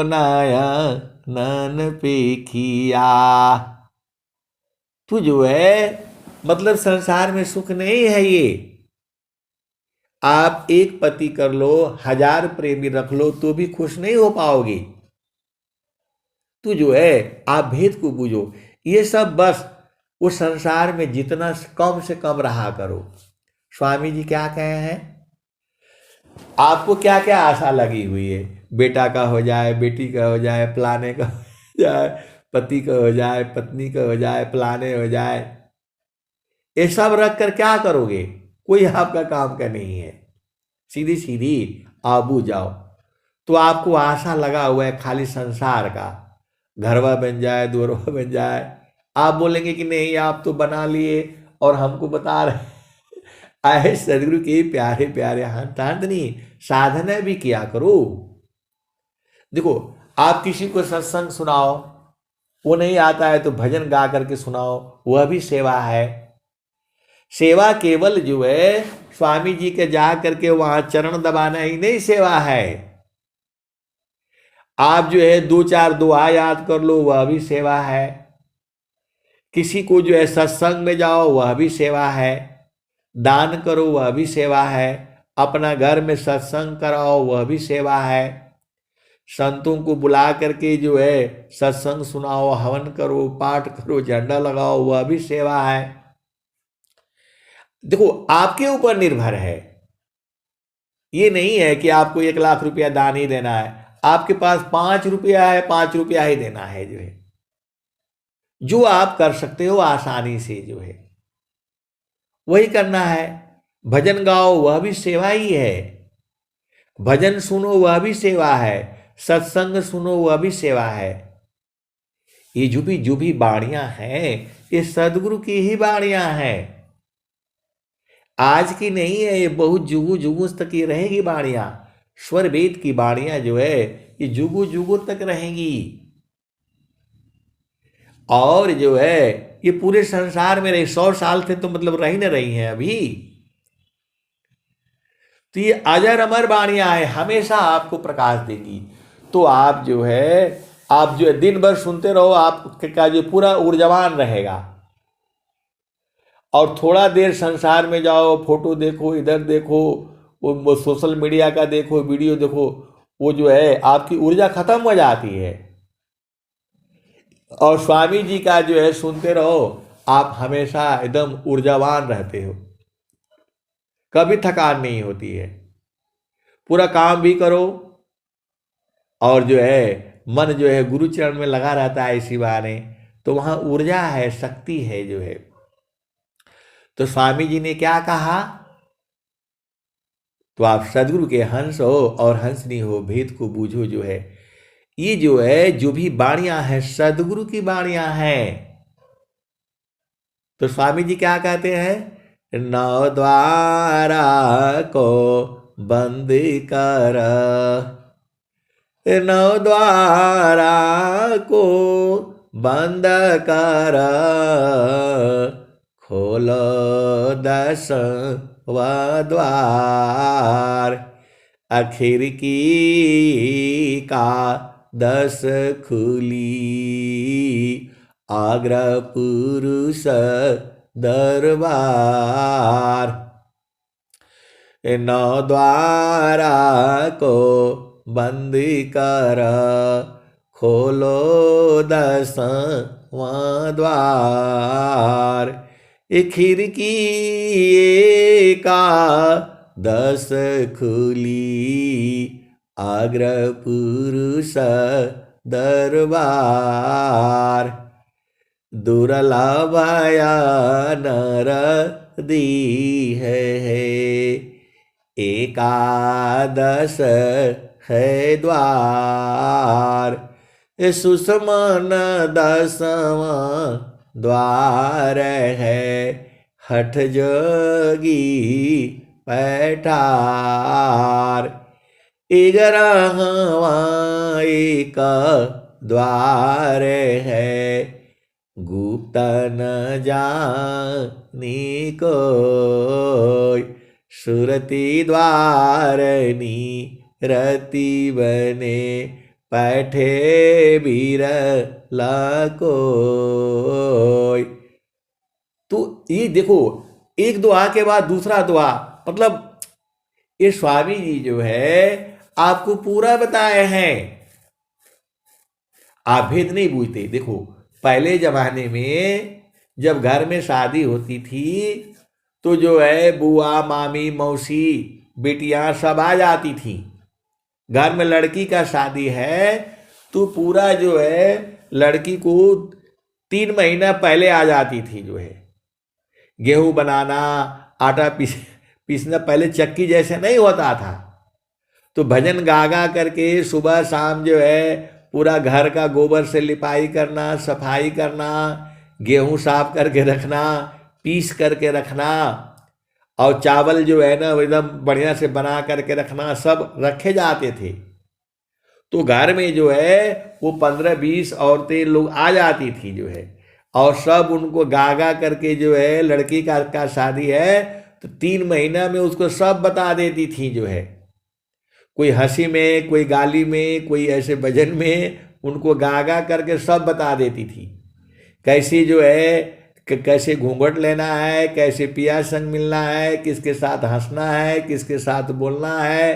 नयन पेखिया। तू जो है मतलब संसार में सुख नहीं है ये। आप एक पति कर लो, 1000 प्रेमी रख लो तो भी खुश नहीं हो पाओगे। तू जो है आप भेद को बूझो। ये सब बस उस संसार में जितना कम से कम रहा करो। स्वामी जी क्या कहे हैं? आपको क्या क्या आशा लगी हुई है? बेटा का हो जाए, बेटी का हो जाए, फलाने का हो जाए, पति का हो जाए, पत्नी का हो जाए, फलाने हो जाए। ये सब रख कर क्या करोगे? कोई आपका काम का नहीं है। सीधी सीधी आबू जाओ। तो आपको आशा लगा हुआ है खाली संसार का, घरवा बन जाए, दूरवा बन जाए। आप बोलेंगे कि नहीं आप तो बना लिए और हमको बता रहे आए सदगुरु के प्यारे प्यारे हंत नहीं, साधना भी किया करो। देखो आप किसी को सत्संग सुनाओ, वो नहीं आता है तो भजन गा करके सुनाओ, वह भी सेवा है। सेवा केवल जो है स्वामी जी के जा करके वहां चरण दबाना ही नहीं सेवा है। आप जो है 2-4 दुआ याद कर लो, वह भी सेवा है। किसी को जो है सत्संग में जाओ, वह भी सेवा है। दान करो, वह भी सेवा है। अपना घर में सत्संग कराओ, वह भी सेवा है। संतों को बुला करके जो है सत्संग सुनाओ, हवन करो, पाठ करो, झंडा लगाओ, वह भी सेवा है। देखो आपके ऊपर निर्भर है। ये नहीं है कि आपको 1 लाख रुपया दान ही देना है। आपके पास 5 रुपया है, 5 रुपया ही देना है। जो है जो आप कर सकते हो आसानी से जो है वही करना है। भजन गाओ, वह भी सेवा ही है। भजन सुनो, वह भी सेवा है। सत्संग सुनो, वह भी सेवा है। ये जो भी बाणियां हैं, ये सदगुरु की ही बाणियां हैं। आज की नहीं है, ये बहुत जुगू जुगू तक की रहेगी बाणियां। स्वर वेद की बाणियां जो है ये जुगू जुगू तक रहेंगी। और जो है ये पूरे संसार में रही, 100 साल से तो मतलब रही न रही हैं अभी। तो ये अजर अमर बाणियां है, हमेशा आपको प्रकाश देगी। तो आप जो है दिन भर सुनते रहो, आपका जो पूरा ऊर्जावान रहेगा। और थोड़ा देर संसार में जाओ, फोटो देखो, इधर देखो, वो सोशल मीडिया का देखो, वीडियो देखो, वो जो है आपकी ऊर्जा खत्म हो जाती है। और स्वामी जी का जो है सुनते रहो, आप हमेशा एकदम ऊर्जावान रहते हो, कभी थकान नहीं होती है। पूरा काम भी करो और जो है मन जो है गुरु चरण में लगा रहता है इसी बहाने। तो वहां ऊर्जा है, शक्ति है जो है। तो स्वामी जी ने क्या कहा? तो आप सदगुरु के हंस हो और हंसनी हो, भेद को बूझो। जो है ये जो है जो भी बाणियां हैं सदगुरु की बाणियां हैं। तो स्वामी जी क्या कहते हैं? नौ द्वारा को बंद कर, नौ द्वारा को बंद कर, खोलो 10वां द्वार। आखिर की का 10 खुली, आग्रह पुरुष दरबार। 9 द्वारा को बंद कर, खोलो 10वां द्वार। खिड़की का 10 खुली, आग्रह पुरुष दरबार। दुर्लभया नर दी है, एकादश है द्वार, सुषमन दसवां द्वार है, हठ जोगी पैठार। 11वां एक द्वार है, गुप्त न जानी कोई, सुरती द्वारनी रति बने, पैठे बिरला कोई। तो ये देखो, एक दुआ के बाद दूसरा दुआ, मतलब ये स्वामी जी जो है आपको पूरा बताए हैं। आप भेद नहीं बूझते। देखो, पहले जमाने में जब घर में शादी होती थी तो जो है बुआ, मामी, मौसी, बेटियां सब आ जाती थी। घर में लड़की का शादी है तो पूरा जो है लड़की को 3 महीना पहले आ जाती थी। जो है गेहूं बनाना, आटा पीसना, पहले चक्की जैसे नहीं होता था। तो भजन गा गा करके सुबह शाम जो है पूरा घर का गोबर से लिपाई करना, सफाई करना, गेहूं साफ करके रखना, पीस करके रखना, और चावल जो है ना एकदम बढ़िया से बना करके रखना, सब रखे जाते थे। तो घर में जो है वो 15-20 औरतें लोग आ जाती थी जो है, और सब उनको गा गा करके जो है लड़की का शादी है तो 3 महीना में उसको सब बता देती थी। जो है कोई हंसी में, कोई गाली में, कोई ऐसे भजन में उनको गा गा करके सब बता देती थी। कैसी जो है कैसे घूंघट लेना है, कैसे पिया संग मिलना है, किसके साथ हंसना है, किसके साथ बोलना है,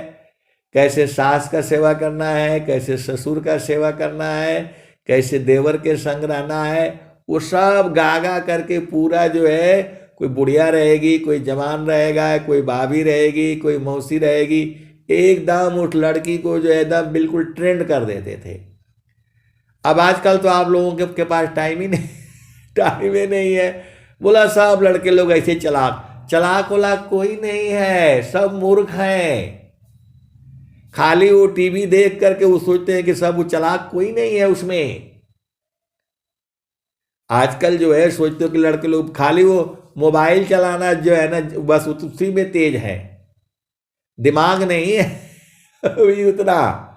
कैसे सास का सेवा करना है, कैसे ससुर का सेवा करना है, कैसे देवर के संग रहना है, वो सब गा गा करके पूरा जो है, कोई बुढ़िया रहेगी, कोई जवान रहेगा, कोई भाभी रहेगी, कोई मौसी रहेगी, एकदम उस लड़की को जो है एकदम बिल्कुल ट्रेंड कर देते थे। अब आजकल तो आप लोगों के पास टाइम ही नहीं, टाइम ही नहीं है। बोला सब लड़के लोग ऐसे चलाक चलाक वलाक कोई नहीं है, सब मूर्ख हैं। खाली वो टीवी देख करके वो सोचते हैं कि सब वो चलाक कोई नहीं है उसमें। आजकल जो है सोचते हो कि लड़के लोग खाली वो मोबाइल चलाना जो है ना बस उसी में तेज है, दिमाग नहीं है अभी उतना।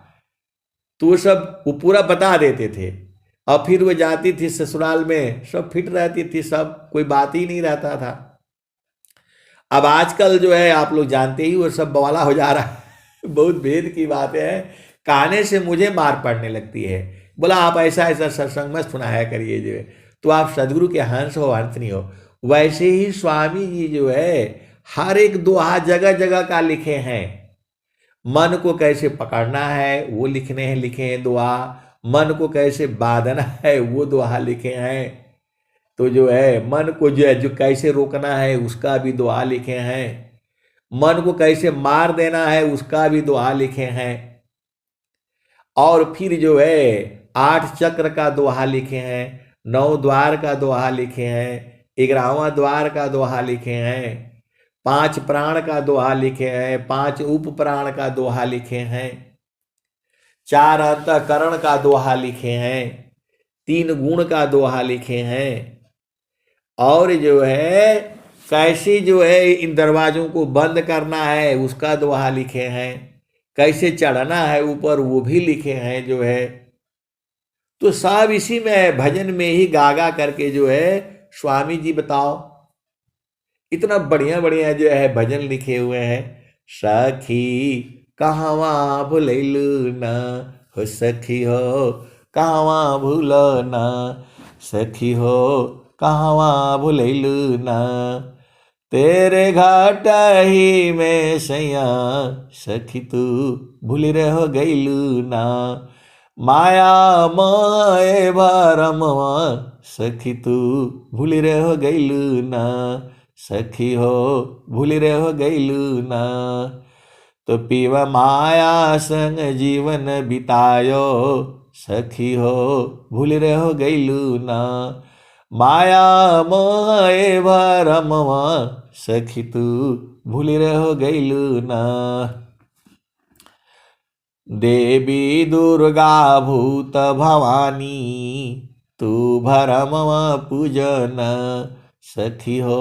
तो वो सब वो पूरा बता देते थे। और फिर वो जाती थी ससुराल में, सब फिट रहती थी, सब कोई बात ही नहीं रहता था। अब आजकल जो है आप लोग जानते ही वो सब बवाला हो जा रहा है बहुत भेद की बात है। कहने से मुझे मार पड़ने लगती है। बोला आप ऐसा ऐसा सत्संग मत सुनाया करिए जो है, तो आप सदगुरु के हंस हो, अंत नहीं हो। वैसे ही स्वामी जी जो है हर एक दोहा जगह जगह का लिखे हैं। मन को कैसे पकड़ना है वो लिखे हैं दुआ, मन को कैसे बांधना है वो दुआ लिखे हैं। तो जो है मन को जो है जो कैसे रोकना है उसका भी दुआ लिखे हैं। मन को कैसे मार देना है उसका भी दुआ लिखे हैं। और फिर जो है 8 चक्र का दोहा लिखे हैं, 9 द्वार का दोहा लिखे हैं, 11वां द्वार का दोहा लिखे हैं, 5 प्राण का दोहा लिखे हैं, 5 उप प्राण का दोहा लिखे हैं, 4 अंतःकरण का दोहा लिखे हैं, 3 गुण का दोहा लिखे हैं। और जो है कैसे जो है इन दरवाजों को बंद करना है उसका दोहा लिखे हैं, कैसे चढ़ना है ऊपर वो भी लिखे हैं जो है। तो सब इसी में भजन में ही गागा करके जो है स्वामी जी बताओ इतना बढ़िया बढ़िया जो है भजन लिखे हुए हैं। सखी कहवा भूलैलू ना हो सखी हो, कहवा भूलो ना सखी हो, कहवा भूलैलू ना, तेरे घाट ही में सैया सखी तू भूल रहो गैलू ना, माया माए भरमवा सखी तू भूल रहो गैलू ना, सखी हो भूल रहो गैलू ना। तो पीवा माया संग जीवन बितायो सखी हो भूल रहो गैलू ना, माया मोहे भरमवा सखी तू भूली रहो गईलू ना। देवी दुर्गा भूत भवानी तू भरमम पूजन, सखी हो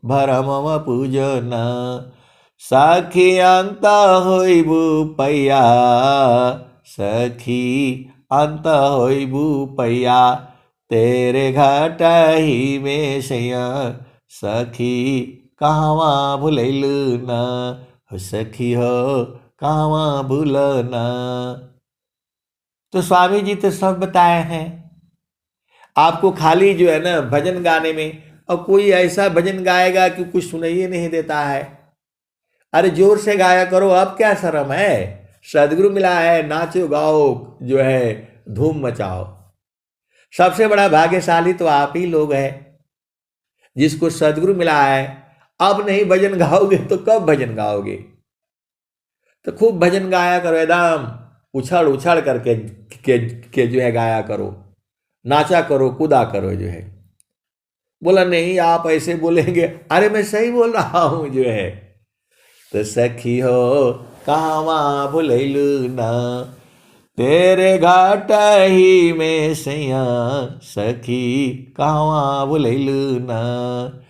भरमम पूजन। सखी अंत होइबू पैया, सखी अंत होइबू पैया, तेरे घट ही में सैया, सखी कहवा भुलैलू ना, हो सखी हो कहवा भूलना। तो स्वामी जी तो सब बताए हैं, आपको खाली जो है ना भजन गाने में, और कोई ऐसा भजन गाएगा कि कुछ सुनाई नहीं देता है। अरे जोर से गाया करो, अब क्या शर्म है, सदगुरु मिला है, नाचो गाओ जो है धूम मचाओ। सबसे बड़ा भाग्यशाली तो आप ही लोग हैं जिसको सदगुरु मिला है। अब नहीं भजन गाओगे तो कब भजन गाओगे। तो खूब भजन गाया करो, एकदम उछल उछल करके के जो है गाया करो, नाचा करो, कूदा करो जो है। बोला नहीं आप ऐसे बोलेंगे, अरे मैं सही बोल रहा हूं जो है। तो सखी हो कहवा भुलैलू ना, तेरे घाट ही में सैया, सखी कहवा भुलैलू ना।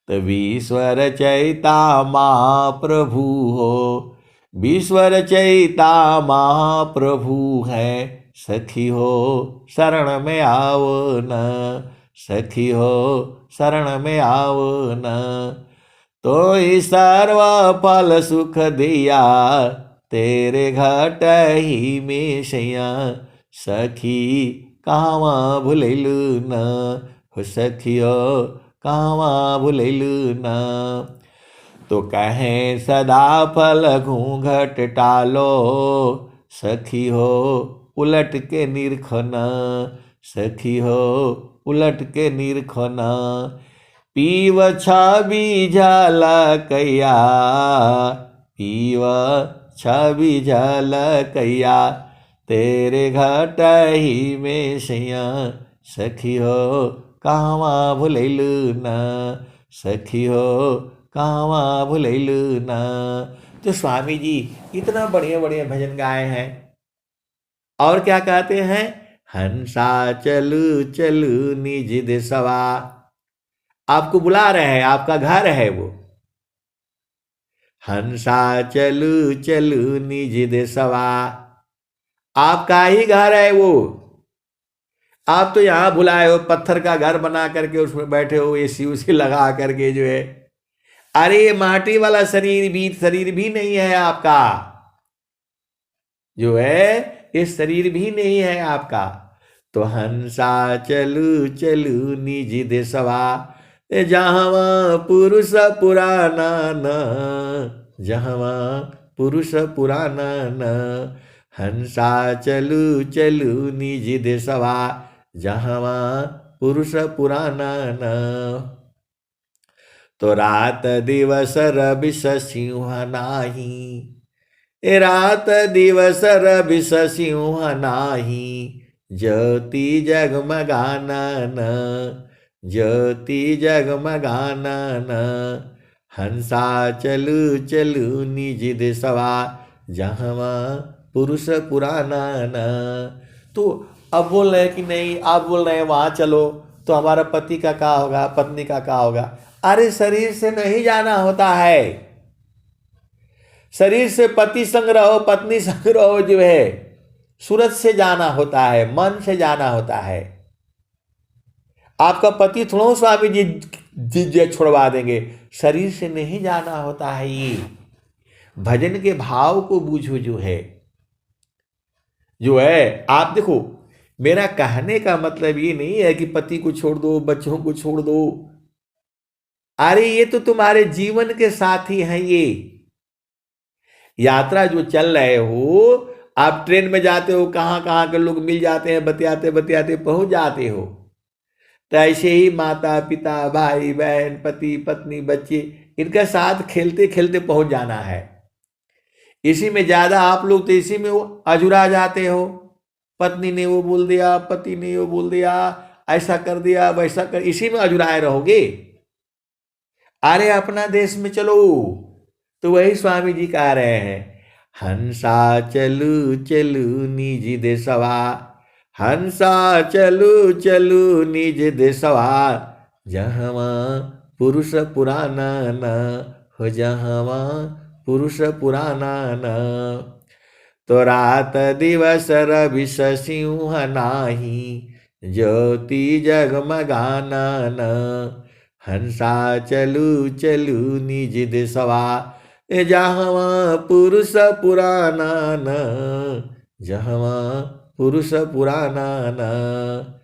तबीश्वर चैता महाप्रभु हो, विश्वर चैता महाप्रभु है, सखी हो शरण में आओ न, सखी हो शरण में आओ न। तो सर्व फल सुख दिया, तेरे घट ही में सैया, सखी कहवा भुलैलू न, हो सखी हो कहवा भुलैलू न। तो कहें सदा फल घूंघट टालो, सखी हो उलट के निरखना, सखी हो उलट के निरखना। पीव छवि झलकैया, पीव छवि झलकैया, तेरे घट ही में सैया, सखी हो कहवा भुलैलू ना, सखी हो कहवा भुलैलू ना। तो स्वामी जी इतना बढ़िया बढ़िया भजन गाए हैं। और क्या कहते हैं, हंसा चलू चलू निज देशवा, आपको बुला रहे हैं, आपका घर है वो। हंसा चलू चलू निज देशवा, आपका ही घर है वो। आप तो यहां बुलाए हो, पत्थर का घर बना करके उसमें बैठे हो, एसी उसी लगा करके जो है। अरे ये माटी वाला शरीर भी नहीं है आपका, जो है ये शरीर भी नहीं है आपका। तो हंसा चलू चलू निज देशवा, जहाँ पुरुष पुराना न, जहाँ पुरुष पुराना न। हंसा चलू चलू निज देशवा, जहाँ पुरुष पुराना न। तो रात दिवस रवि सिंह नाही, रात दिवस रवि सिंह नाही, ज्योति जगमगाना न, ज्योति जगमगाना न। हंसा चलू चलू निज देशवा, जहाँ पुरुष पुराना न। तो अब बोल रहे कि नहीं, आप बोल रहे हैं वहाँ चलो तो हमारा पति का क्या होगा, पत्नी का क्या होगा। अरे शरीर से नहीं जाना होता है, शरीर से पति संग रहो, पत्नी संग रहो जो है, सूरत से जाना होता है, मन से जाना होता है। आपका पति थोड़ा स्वामी जी छोड़वा देंगे, शरीर से नहीं जाना होता है। ये भजन के भाव को बूझो जो है आप देखो। मेरा कहने का मतलब ये नहीं है कि पति को छोड़ दो, बच्चों को छोड़ दो। अरे ये तो तुम्हारे जीवन के साथी हैं। ये यात्रा जो चल रहे हो, आप ट्रेन में जाते हो, कहां कहां के लोग मिल जाते हैं, बतियाते बतियाते पहुंच जाते हो। तो ऐसे ही माता पिता भाई बहन पति पत्नी बच्चे, इनके साथ खेलते खेलते पहुंच जाना है। इसी में ज्यादा आप लोग तो इसी में वो अजुरा जाते हो, पत्नी ने वो बोल दिया, पति ने वो बोल दिया, ऐसा कर दिया वैसा कर, इसी में अजुराए रहोगे। अरे अपना देश में चलो, तो वही स्वामी जी कह रहे हैं, हंसा चलू चलू निज देशवा, हंसा चलू चलू निज देशवा, जहवा पुरुष पुराना न हो, जहवा पुरुष पुराना न। तो रात दिवस रवि सिंह नाही, ज्योति जगमगाना न। हंसा चलू चलू निज देशवा, जहवा पुरुष पुराना न, जहवा पुरुष पुराना न।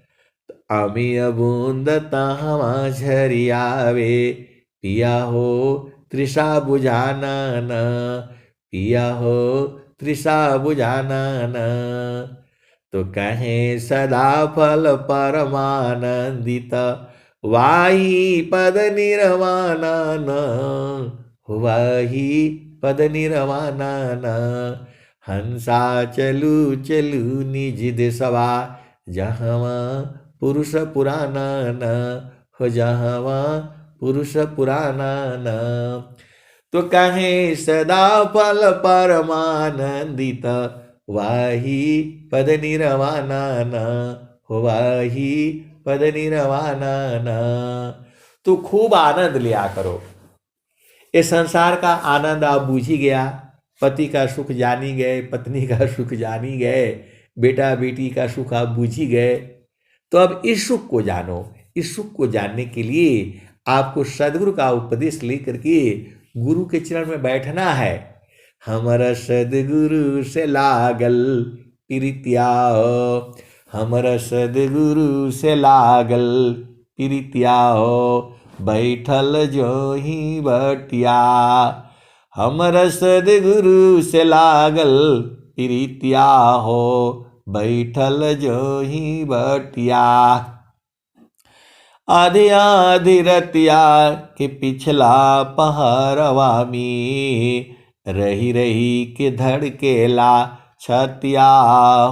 अमिय बूंद तहवा झरियावे, पिया हो तृषा बुझाना न, पिया हो तृषा बुझाना न। तो कहें सदा फल परमानंदित, वाही पद निर्वाणा न, वाही पद निर्वाणा न। हंसा चलू चलू निज देशवा, जहवा पुरुष पुराना न हो, जहवा पुरुष पुराना न। तो कहें सदा फल परमानंदित, वाही पद निर्वाणा न हो, वाही पद निर्वाणा न। तो खूब आनंद लिया करो। इस संसार का आनंद आप बूझ ही गया, पति का सुख जानी गए, पत्नी का सुख जानी गए, बेटा बेटी का सुख आप बूझ ही गए। तो अब इस सुख को जानो। इस सुख को जानने के लिए आपको सदगुरु का उपदेश लेकर के गुरु के चरण में बैठना है। हमर सदगुरु से लागल प्रीतिया, हमर सदगुरु से लागल प्रीतिया, बैठल जो ही बटिया। हमर सदगुरु से लागल प्रीतिया हो, बैठल जो ही बटिया। आधी आधी रतिया के पिछला पहरवा में, रही रही के धड़केला छतिया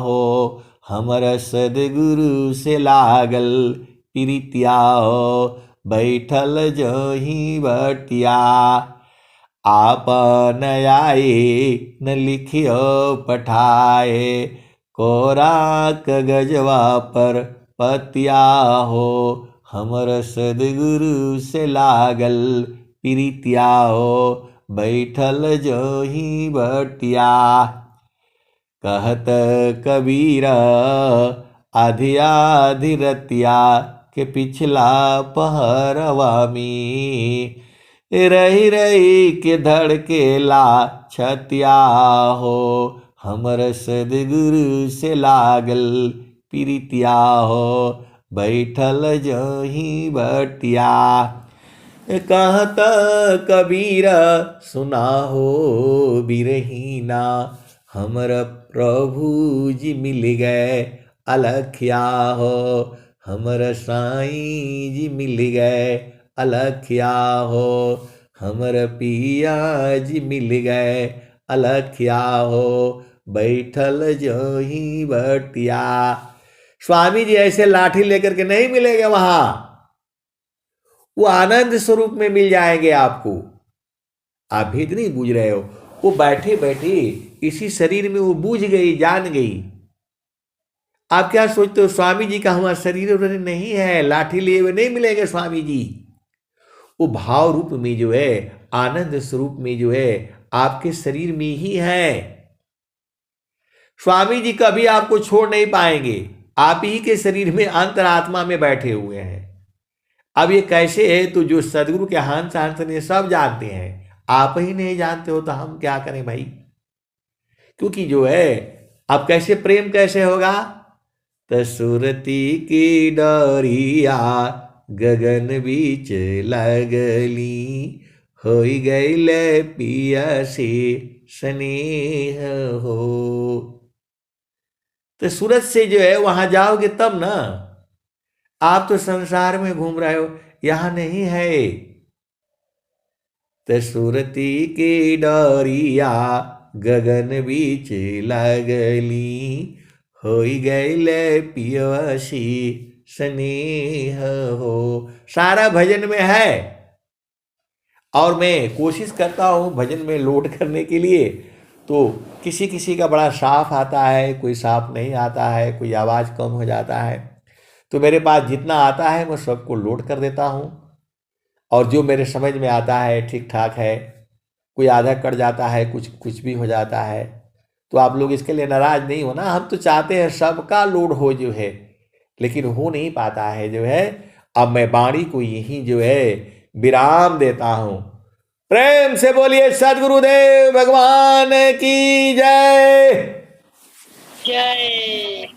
हो। हमर सदगुरु से लागल प्रीतिया हो, बैठल जो ही बटिया। आपन आए न लिखियो पठाए, कोरा कागजवा पर पतिया हो। हमर सदगुरु से लागल प्रीतिया हो, बैठल जो ही बटिया। कहत कबीर आधी आधी रतिया के पिछला पहरवा में, रही रही के धड़केला छतिया हो। हमर सदगुरु से लागल प्रीतिया हो, बैठल जो ही बटिया। कहत कबीर सुना हो बिरहीना, हमर प्रभु जी मिल गए अलखिया हो। हमर साईं जी मिल गए अलखिया हो, हमर पिया जी मिल गए अलखिया हो, बैठल जो ही बटिया। स्वामी जी ऐसे लाठी लेकर के नहीं मिलेंगे वहां, वो आनंद स्वरूप में मिल जाएंगे आपको। आप भेद नहीं बूझ रहे हो, वो बैठे बैठे इसी शरीर में वो बूझ गई, जान गई। आप क्या सोचते हो स्वामी जी का हमारा शरीर नहीं है, लाठी लिए हुए नहीं मिलेंगे स्वामी जी। वो भाव रूप में जो है, आनंद स्वरूप में जो है, आपके शरीर में ही है। स्वामी जी कभी आपको छोड़ नहीं पाएंगे, आप ही के शरीर में अंतरात्मा में बैठे हुए हैं। अब ये कैसे है, तो जो सदगुरु के हंस हंस ने सब जानते हैं, आप ही नहीं जानते हो तो हम क्या करें भाई। क्योंकि जो है, अब कैसे प्रेम कैसे होगा, तो सुरती की डोरिया गगन बीच लगली, होई गईले पिया से स्नेह हो। तो सूरत से जो है वहां जाओगे तब ना। आप तो संसार में घूम रहे हो, यहां नहीं है। तो सुरती की डोरिया गगन बीच लगली, होई गईले पियसी स्नेह हो। सारा भजन में है। और मैं कोशिश करता हूँ भजन में लोड करने के लिए, तो किसी किसी का बड़ा साफ आता है, कोई साफ नहीं आता है, कोई आवाज़ कम हो जाता है। तो मेरे पास जितना आता है मैं सबको लोड कर देता हूँ, और जो मेरे समझ में आता है ठीक ठाक है। कोई आधा कट जाता है, कुछ कुछ भी हो जाता है, तो आप लोग इसके लिए नाराज नहीं होना। हम तो चाहते हैं सबका लोड हो जो है, लेकिन हो नहीं पाता है जो है। अब मैं वाणी को यहीं जो है विराम देता हूँ। प्रेम से बोलिए सदगुरुदेव भगवान की जय। जय।